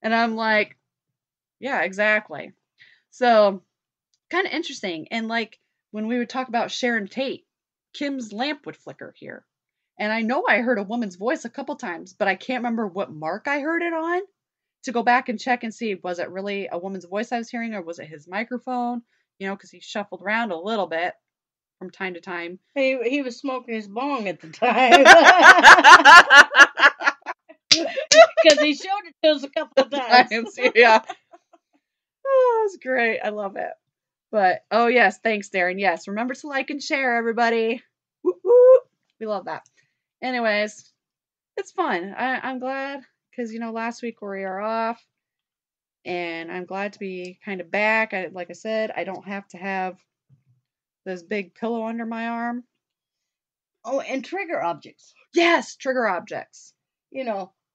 And I'm like, yeah, exactly. So, kind of interesting. And like, when we would talk about Sharon Tate, Kim's lamp would flicker here. And I know I heard a woman's voice a couple times, but I can't remember what mark I heard it on to go back and check and see, was it really a woman's voice I was hearing, or was it his microphone? Because he shuffled around a little bit from time to time. He was smoking his bong at the time. times. Yeah. Oh, it's great. I love it. But, oh, yes. Thanks, Darren. Yes. Remember to like and share, everybody. Whoop, whoop. We love that. Anyways, it's fun. I'm glad because, last week we were off. And I'm glad to be kind of back. Like I said, I don't have to have this big pillow under my arm. Oh, and trigger objects. Yes, trigger objects.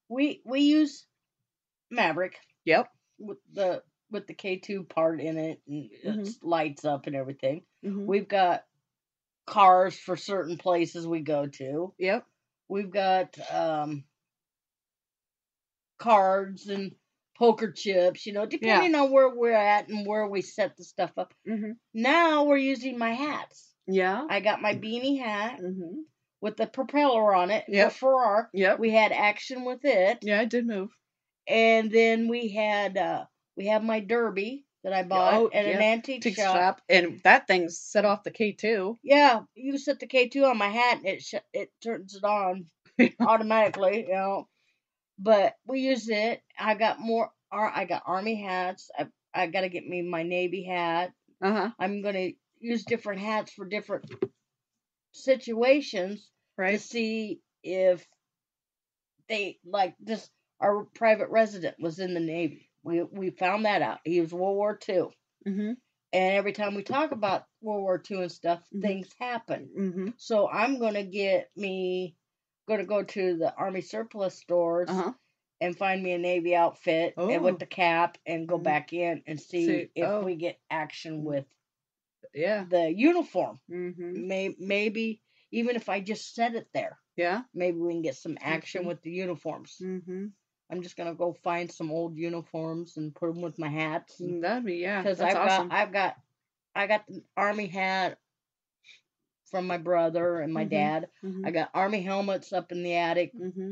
We use Maverick. Yep. With the K2 part in it, and it lights up and everything. Mm-hmm. We've got cars for certain places we go to. Yep. We've got cards and poker chips, depending on where we're at and where we set the stuff up. Mm-hmm. Now we're using my hats. Yeah. I got my beanie hat with the propeller on it for Farrar. Yep. We had action with it. Yeah, it did move. And then we have my derby that I bought at an antique shop. And that thing set off the K2. Yeah, you set the K2 on my hat and it turns it on automatically, But we use it. I got Army hats. I got to get me my Navy hat. I'm going to use different hats for different situations to see if they like this. Our private resident was in the Navy. We found that out. He was World War II. Mm-hmm. And every time we talk about World War II and stuff, things happen. Mm-hmm. So I'm going to go to the Army surplus stores and find me a Navy outfit and with the cap and go back in and see if we get action with the uniform. Mm-hmm. Maybe even if I just set it there. Yeah. Maybe we can get some action with the uniforms. Mm-hmm. I'm just gonna go find some old uniforms and put them with my hats. That'd be because I've got the Army hat from my brother and my dad. I got Army helmets up in the attic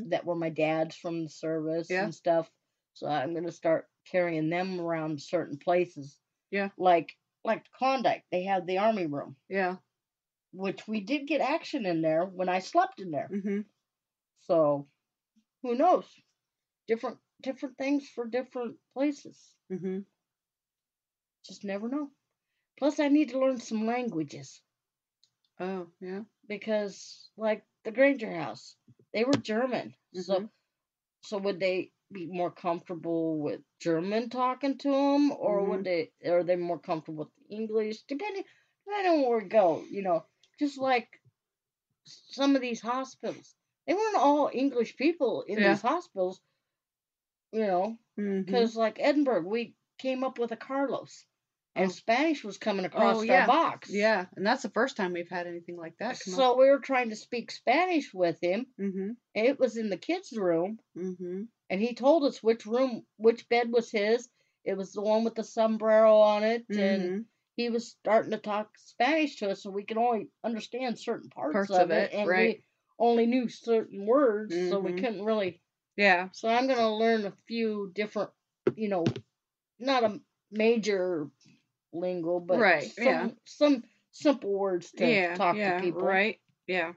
that were my dad's from the service and stuff. So I'm gonna start carrying them around certain places. Yeah, like Klondike, they have the Army room. Yeah, which we did get action in there when I slept in there. Mm-hmm. So who knows? Different things for different places. Mm-hmm. Just never know. Plus, I need to learn some languages. Oh, yeah. Because, like, the Granger house, they were German. Mm-hmm. So would they be more comfortable with German talking to them? Or are they more comfortable with English? Depending on where we go, Just like some of these hospitals. They weren't all English people in these hospitals. Because like Edinburgh, we came up with a Carlos, and Spanish was coming across our box. Yeah, and that's the first time we've had anything like that come So up. we were trying to speak Spanish with him. Mm-hmm. And it was in the kids' room, and he told us which bed was his. It was the one with the sombrero on it, and he was starting to talk Spanish to us, so we could only understand certain parts of it, and we only knew certain words, so we couldn't really. Yeah. So I'm going to learn a few different, not a major lingo, but some simple words to talk to people. Right. Yeah.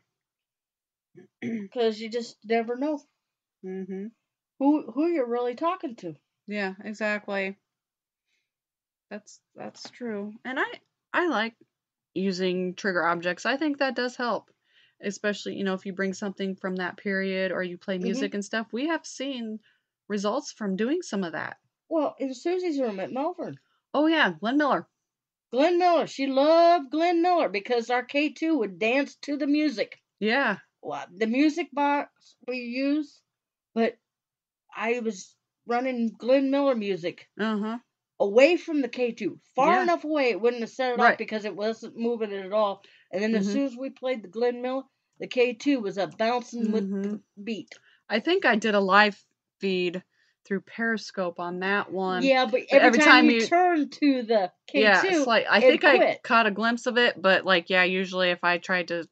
Because you just never know who you're really talking to. Yeah, exactly. That's true. And I like using trigger objects. I think that does help. Especially, if you bring something from that period or you play music and stuff. We have seen results from doing some of that. Well, in Susie's room at Melbourne. Oh, yeah. Glenn Miller. She loved Glenn Miller because our K2 would dance to the music. Yeah. Well, the music box we use, but I was running Glenn Miller music away from the K2. Far enough away it wouldn't have set it up because it wasn't moving it at all. And then as soon as we played the Glenn Miller, the K2 was up bouncing with the beat. I think I did a live feed through Periscope on that one. Yeah, but every time you turn to the K2, it's like, I think I caught a glimpse of it, but usually if I tried to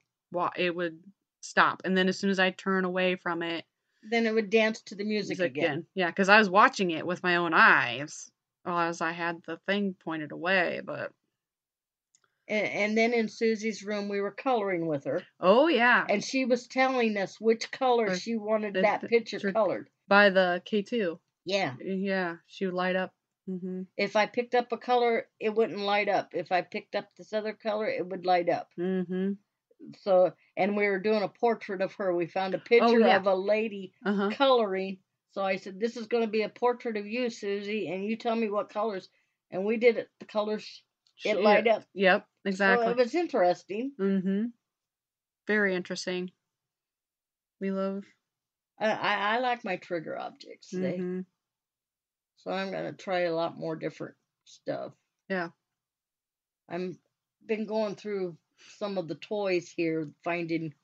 it would stop. And then as soon as I turn away from it, then it would dance to the music again. Yeah, because I was watching it with my own eyes as I had the thing pointed away, but... And then in Susie's room, we were coloring with her. Oh, yeah. And she was telling us which color she wanted that picture colored. By the K2. Yeah. Yeah, she would light up. Mm-hmm. If I picked up a color, it wouldn't light up. If I picked up this other color, it would light up. Mm-hmm. So, and we were doing a portrait of her. We found a Oh, picture yeah. of a lady Uh-huh. coloring. So I said, "This is going to be a portrait of you, Susie, and you tell me what colors." And we did it. The colors, it light up. Yep, exactly. So it was interesting. Mm-hmm. Very interesting. We love. I like my trigger objects. Mm-hmm. So I'm going to try a lot more different stuff. Yeah. I'm been going through some of the toys here, finding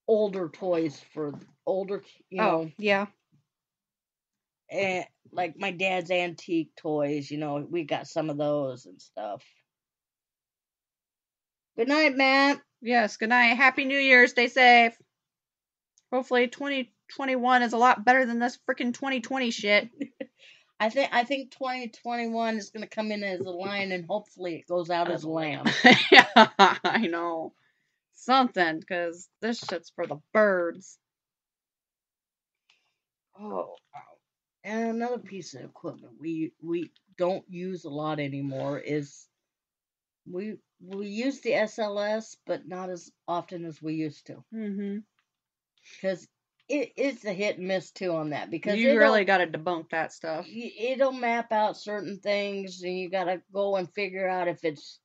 older toys for older, Oh, yeah. and like my dad's antique toys. We got some of those and stuff. Good night, Matt. Yes, good night. Happy New Year. Stay safe. Hopefully 2021 is a lot better than this freaking 2020 shit. I think 2021 is going to come in as a lion, and hopefully it goes out as a lamb. Yeah, I know. Something, because this shit's for the birds. Oh, and another piece of equipment we don't use a lot anymore is we use the SLS, but not as often as we used to. Mm-hmm. Because it's a hit and miss too on that. Because you really got to debunk that stuff. It'll map out certain things, and you got to go and figure out if it's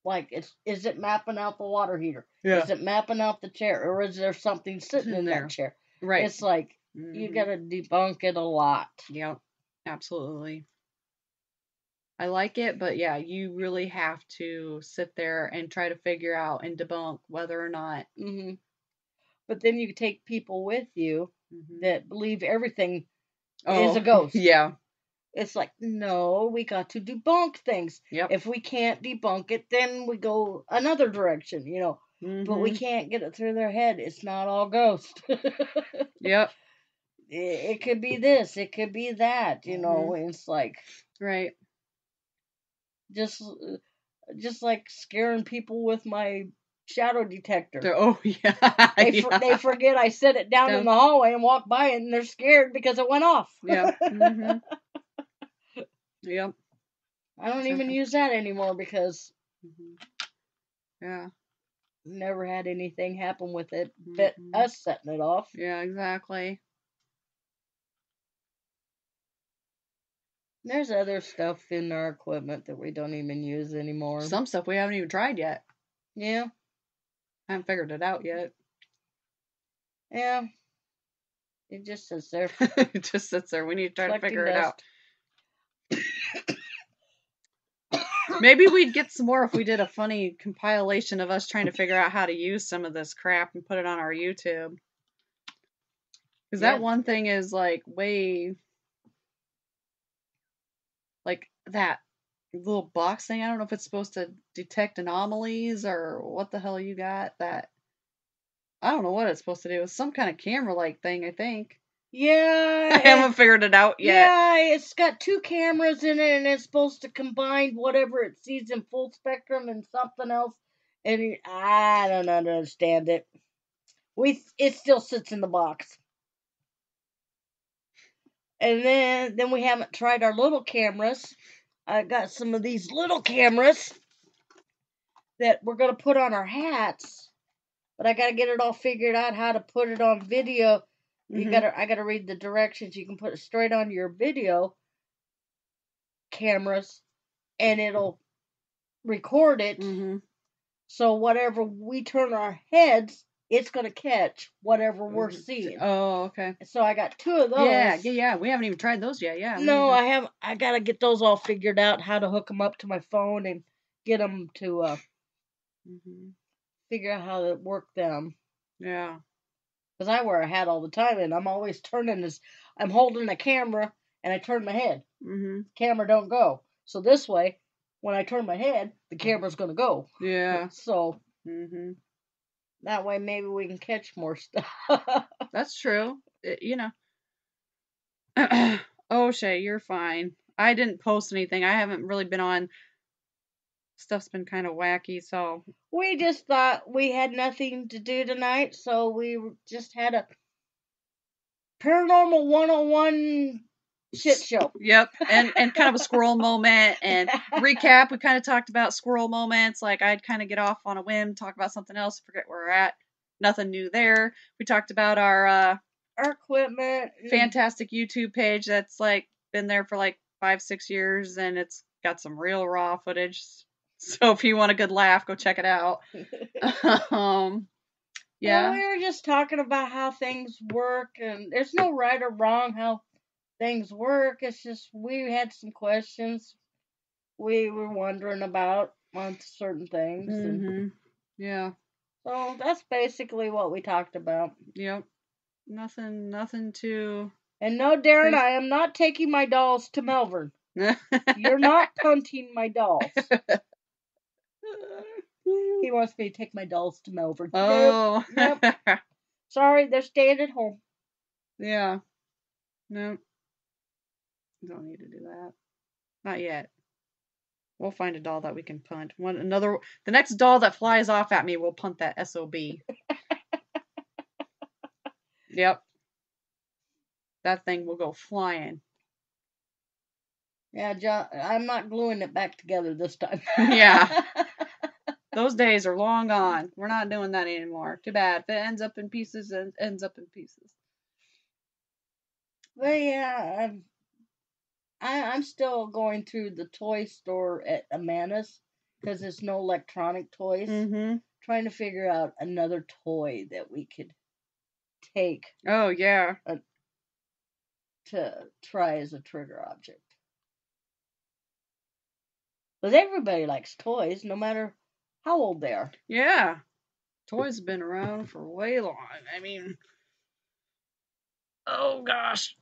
like is it mapping out the water heater? Yeah. Is it mapping out the chair, or is there something sitting in that chair? Right. It's like you got to debunk it a lot. Yep. Absolutely. I like it, but yeah, you really have to sit there and try to figure out and debunk whether or not. Mm-hmm. But then you take people with you that believe everything is a ghost. Yeah. It's like, no, we got to debunk things. Yep. If we can't debunk it, then we go another direction, But we can't get it through their head. It's not all ghost. Yep. It could be this. It could be that. It's like right. Just like scaring people with my shadow detector. Oh yeah. They forget I set it down in the hallway and walk by it, and they're scared because it went off. Yeah. Mm-hmm. Yep. I don't even use that anymore because yeah, never had anything happen with it but us setting it off. Yeah, exactly. There's other stuff in our equipment that we don't even use anymore. Some stuff we haven't even tried yet. Yeah. I haven't figured it out yet. Yeah. It just sits there. It just sits there. We need to try to figure it out. Maybe we'd get some more if we did a funny compilation of us trying to figure out how to use some of this crap and put it on our YouTube. Because that one thing is like way... Like that little box thing. I don't know if it's supposed to detect anomalies or what the hell you got. That I don't know what it's supposed to do. It's some kind of camera-like thing, I think. Yeah. I haven't figured it out yet. Yeah, it's got 2 cameras in it, and it's supposed to combine whatever it sees in full spectrum and something else. And I don't understand it. It still sits in the box. And then we haven't tried our little cameras. I got some of these little cameras that we're going to put on our hats. But I got to get it all figured out how to put it on video. I got to read the directions. You can put it straight on your video cameras and it'll record it. Mm-hmm. So whatever we turn our heads, it's going to catch whatever we're seeing. Oh, okay. So I got 2 of those. Yeah. We haven't even tried those yet. Yeah. No, I haven't. I got to get those all figured out, how to hook them up to my phone and get them to figure out how to work them. Yeah. Because I wear a hat all the time, and I'm always turning this. I'm holding the camera, and I turn my head. Mm-hmm. Camera don't go. So this way, when I turn my head, the camera's going to go. Yeah. So that way, maybe we can catch more stuff. That's true. Oh, Shay, you're fine. I didn't post anything. I haven't really been on. Stuff's been kind of wacky, so. We just thought we had nothing to do tonight, so we just had a Paranormal 101 shit show. Yep. And kind of a squirrel moment. And recap, we kind of talked about squirrel moments. Like, I'd kind of get off on a whim, talk about something else, forget where we're at. Nothing new there. We talked about our equipment. Fantastic YouTube page that's, like, been there for, like, 5-6 years, and it's got some real raw footage. So if you want a good laugh, go check it out. Yeah. Well, we were just talking about how things work, and there's no right or wrong how things work. It's just we had some questions we were wondering about on certain things. And yeah. So that's basically what we talked about. Yep. Nothing too. And no, Darren, I am not taking my dolls to Melbourne. You're not punting my dolls. He wants me to take my dolls to Melbourne. Oh. Yep. Sorry, they're staying at home. Yeah. Nope. Don't need to do that. Not yet. We'll find a doll that we can punt. The next doll that flies off at me, we'll punt that SOB. Yep. That thing will go flying. Yeah, John, I'm not gluing it back together this time. Yeah. Those days are long gone. We're not doing that anymore. Too bad. If it ends up in pieces, it ends up in pieces. But yeah, I'm still going through the toy store at Amana's because there's no electronic toys. Trying to figure out another toy that we could take. Oh, yeah. To try as a trigger object. But everybody likes toys, no matter how old they are. Yeah. Toys have been around for way long. I mean, oh gosh.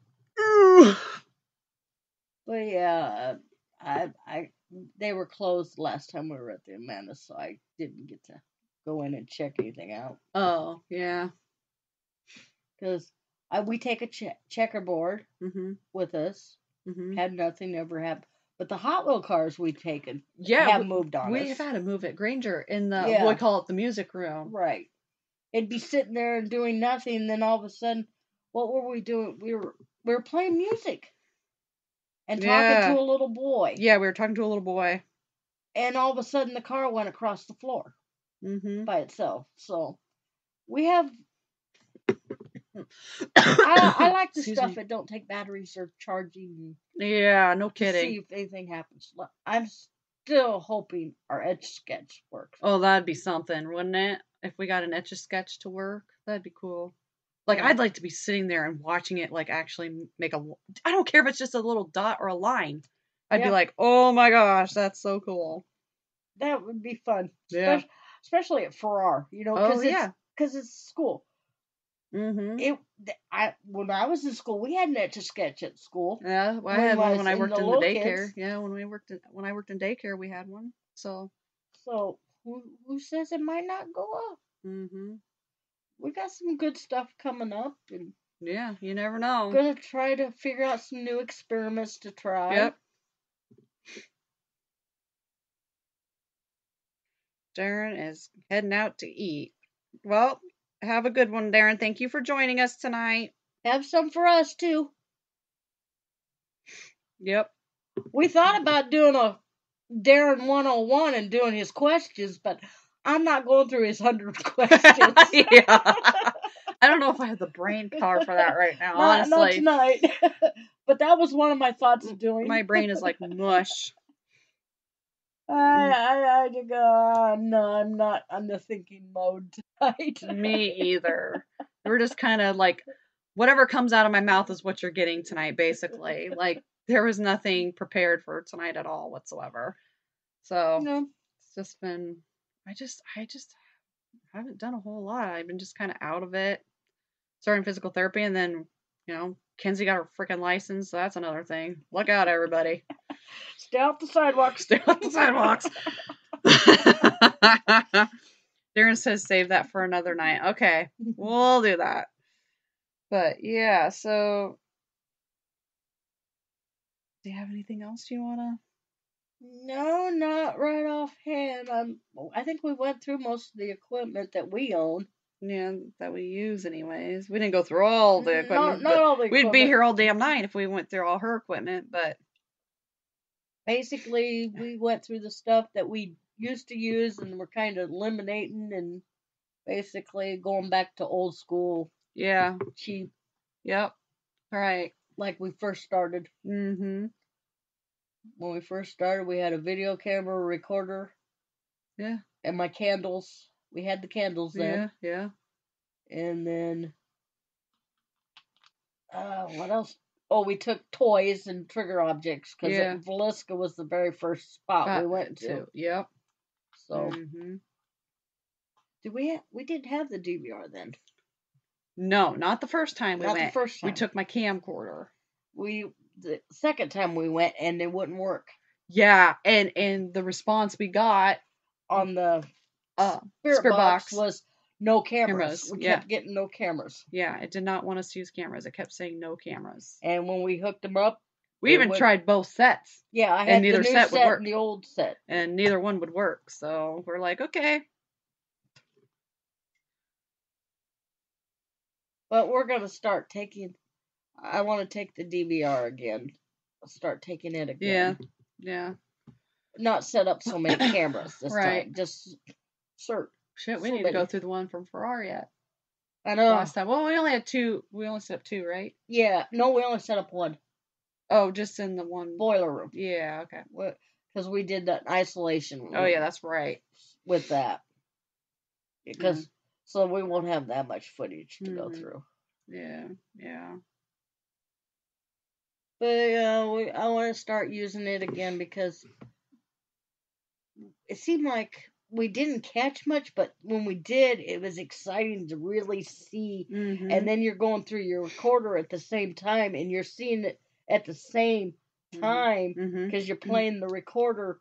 But yeah, they were closed last time we were at the Amanda, so I didn't get to go in and check anything out. Oh, yeah. Because we take a checkerboard with us. Had nothing ever happened. But the Hot Wheel cars we've taken have moved on us. We've had to move at Granger in the, we call it the music room. Right. It'd be sitting there and doing nothing, and then all of a sudden, what were we doing? We were playing music. And talking to a little boy. Yeah, we were talking to a little boy. And all of a sudden, the car went across the floor by itself. So, we have... I like the stuff that don't take batteries or charging. Yeah, no kidding. See if anything happens. I'm still hoping our Etch-a-Sketch works. Oh, that'd be something, wouldn't it? If we got an Etch-a-Sketch to work, that'd be cool. Like, I'd like to be sitting there and watching it, like, actually make I don't care if it's just a little dot or a line. I'd be like, oh my gosh, that's so cool. That would be fun. Yeah. Especially at Farrar, you know, because it's school. When I was in school, we had an Etch-a-Sketch at school. Yeah, well, I had one when I worked in the daycare. Kids. Yeah, when I worked in daycare, we had one. So who says it might not go up? We got some good stuff coming up, and yeah, you never know. Gonna try to figure out some new experiments to try. Yep. Darren is heading out to eat. Well, have a good one, Darren. Thank you for joining us tonight. Have some for us too. Yep. We thought about doing a Darren 101 and doing his questions, but I'm not going through his 100 questions. Yeah. I don't know if I have the brain power for that right now, honestly. Not tonight. But that was one of my thoughts of doing. My brain is like mush. I go, no, I'm not on the thinking mode tonight. Me either. We're just kind of like, whatever comes out of my mouth is what you're getting tonight, basically. Like, there was nothing prepared for tonight at all whatsoever. So, it's just been... I just haven't done a whole lot. I've been just kind of out of it. Starting physical therapy, and then, Kenzie got her freaking license, so that's another thing. Look out, everybody. Stay off the sidewalks. Stay off the sidewalks. Darren says save that for another night. Okay, we'll do that. But, yeah, so... Do you have anything else you want to... No, not right offhand. I think we went through most of the equipment that we own. that we use anyways. We didn't go through all the equipment. Not all the We'd be equipment. here all damn night if we went through all her equipment, but basically we went through the stuff that we used to use and we're kind of eliminating and basically going back to old school. Yeah. Cheap. Yep. Right. Like we first started. Mm-hmm. When we first started, we had a video camera, recorder. Yeah. And my candles. We had the candles then. Yeah. And then, what else? Oh, we took toys and trigger objects because Villisca was the very first spot we went to. Yep. So, did we didn't have the DVR then? No, not the first time we went. Not the first time. We took my camcorder. The second time we went and it wouldn't work. Yeah, and the response we got on the Spirit box was no cameras. We kept getting no cameras. Yeah, it did not want us to use cameras. It kept saying no cameras. And when we hooked them up, we even tried both sets. Yeah, I had the new set and the old set, and neither one would work. So we're like, okay. But we're gonna start taking. I want to take the DVR again. I'll start taking it again. Yeah. Not set up so many cameras this time. Just search. Shit, we need to go through the one from Ferrari yet. I know. Last time. Well, we only had two. We only set up two, right? Yeah. No, we only set up one. Oh, just in the one boiler room. Yeah. Okay. Because we did that isolation room. Oh yeah, that's right. With that. Because so we won't have that much footage to go through. Yeah. But I want to start using it again because it seemed like we didn't catch much, but when we did, it was exciting to really see. And then you're going through your recorder at the same time, and you're seeing it at the same time because you're playing the recorder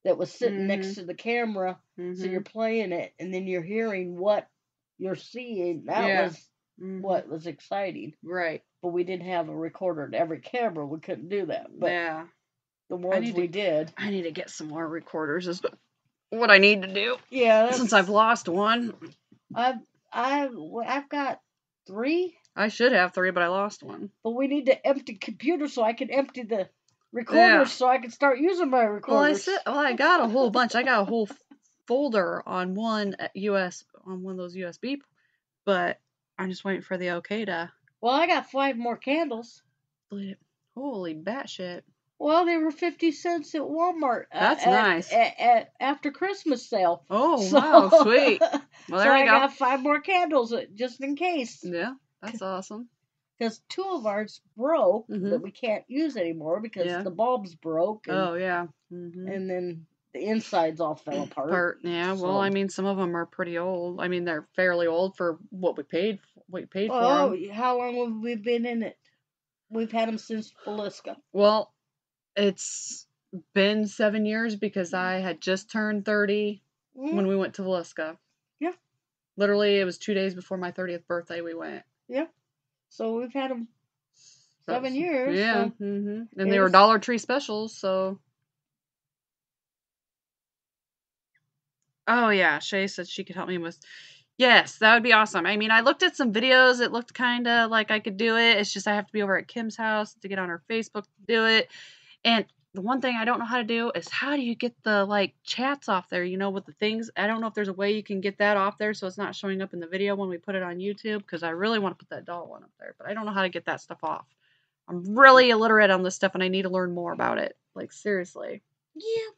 that was sitting next to the camera. So you're playing it, and then you're hearing what you're seeing. That was what was exciting. Right. But we didn't have a recorder to every camera. We couldn't do that. But the ones we did. I need to get some more recorders. Is what I need to do. Yeah. Since I've lost one. I've got 3. I should have 3, but I lost one. But we need to empty computer so I can empty the recorders so I can start using my recorders. Well, I got a whole bunch. I got a whole folder on one of those USB, but I'm just waiting for the okay to. Well, I got 5 more candles. Holy batshit. Well, they were 50 cents at Walmart. That's nice. After Christmas sale. Oh, wow, sweet. Well, there we go. I got 5 more candles just in case. Yeah, that's awesome. Because 2 of ours broke that we can't use anymore because the bulbs broke. And, and then the insides all fell apart. Yeah, well, I mean, some of them are pretty old. I mean, they're fairly old for what we paid for them. Oh, how long have we been in it? We've had them since Villisca. Well, it's been 7 years because I had just turned 30 when we went to Villisca. Yeah. Literally, it was 2 days before my 30th birthday we went. Yeah. So we've had them 7 years. Yeah. So and they were Dollar Tree specials, so. Oh, yeah. Shay said she could help me with. Yes, that would be awesome. I mean, I looked at some videos. It looked kind of like I could do it. It's just I have to be over at Kim's house to get on her Facebook to do it. And the one thing I don't know how to do is how do you get the, chats off there, with the things? I don't know if there's a way you can get that off there so it's not showing up in the video when we put it on YouTube because I really want to put that doll one up there. But I don't know how to get that stuff off. I'm really illiterate on this stuff and I need to learn more about it. Seriously. Yeah.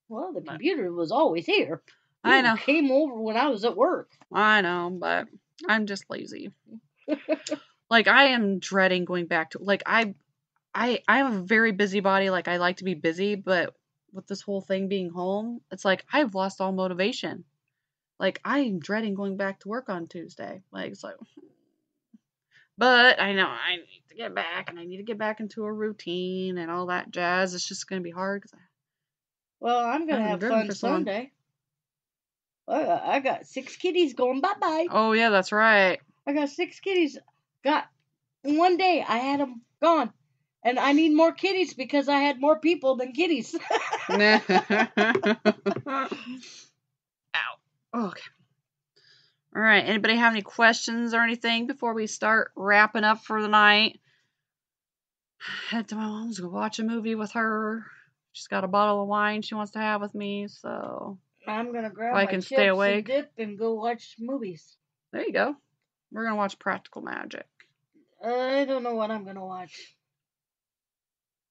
Well, the computer was always here. I know. It came over when I was at work. I know, but I'm just lazy. I am dreading going back to, I'm a very busybody. I like to be busy, but with this whole thing being home, it's I've lost all motivation. I'm dreading going back to work on Tuesday. But I know I need to get back, and I need to get back into a routine and all that jazz. It's just going to be hard. Well, I'm going to have fun Sunday. I got 6 kitties going bye-bye. Oh, yeah, that's right. I got 6 kitties. One day I had them gone. And I need more kitties because I had more people than kitties. Ow. Okay. All right. Anybody have any questions or anything before we start wrapping up for the night? Head to my mom's, go watch a movie with her. She's got a bottle of wine she wants to have with me, so I'm gonna grab I my can chips stay and awake. dip and go watch movies. There you go. We're gonna watch Practical Magic. I don't know what I'm gonna watch.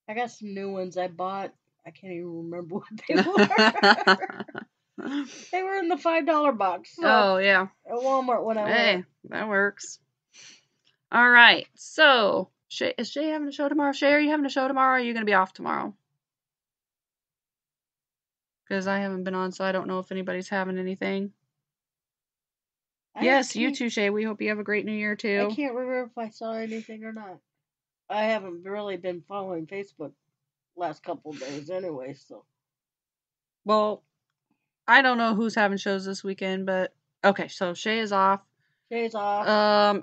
I got some new ones I bought. I can't even remember what they were. They were in the $5 box. So Oh yeah. at Walmart when I Hey, went. that works. All right. So, is Shay having a show tomorrow? Shay, are you having a show tomorrow? Or are you gonna be off tomorrow? Because I haven't been on, so I don't know if anybody's having anything. Yes, you too, Shay. We hope you have a great New Year too. I can't remember if I saw anything or not. I haven't really been following Facebook last couple of days anyway, so. Well, I don't know who's having shows this weekend, but okay, so Shay is off. Shay's off.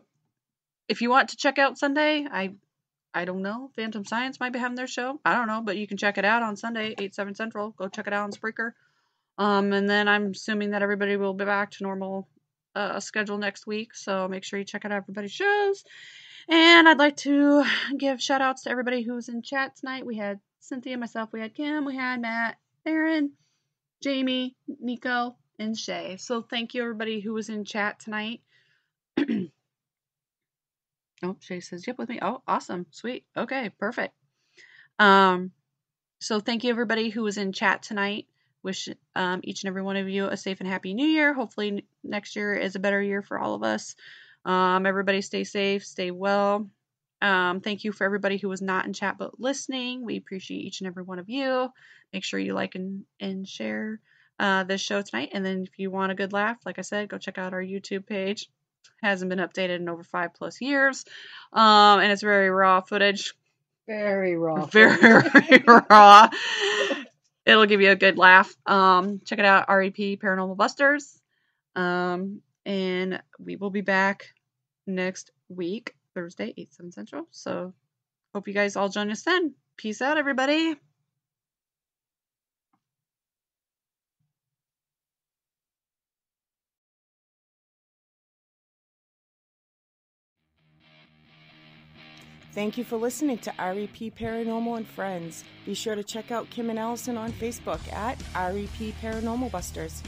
If you want to check out Sunday, I don't know. Phantom Science might be having their show. I don't know, but you can check it out on Sunday, 8/7 Central. Go check it out on Spreaker. And then I'm assuming that everybody will be back to normal schedule next week, so make sure you check out everybody's shows. And I'd like to give shout outs to everybody who was in chat tonight. We had Cynthia, myself, we had Kim, we had Matt, Aaron, Jamie, Nico, and Shay. So thank you everybody who was in chat tonight. Oh, Shay says, yep, with me. Oh, awesome. Sweet. Okay, perfect. So thank you everybody who was in chat tonight. Wish each and every one of you a safe and happy new year. Hopefully next year is a better year for all of us. Everybody stay safe, stay well. Thank you for everybody who was not in chat but listening. We appreciate each and every one of you. Make sure you like and share this show tonight. And then if you want a good laugh, like I said, go check out our YouTube page. Hasn't been updated in over 5+ years. And it's very raw footage. Very raw. Very raw. It'll give you a good laugh. Check it out, REP Paranormal Busters. And we will be back next week, Thursday, 8/7 Central. So hope you guys all join us then. Peace out, everybody. Thank you for listening to REP Paranormal and Friends. Be sure to check out Kim and Allison on Facebook at REP Paranormal Busters.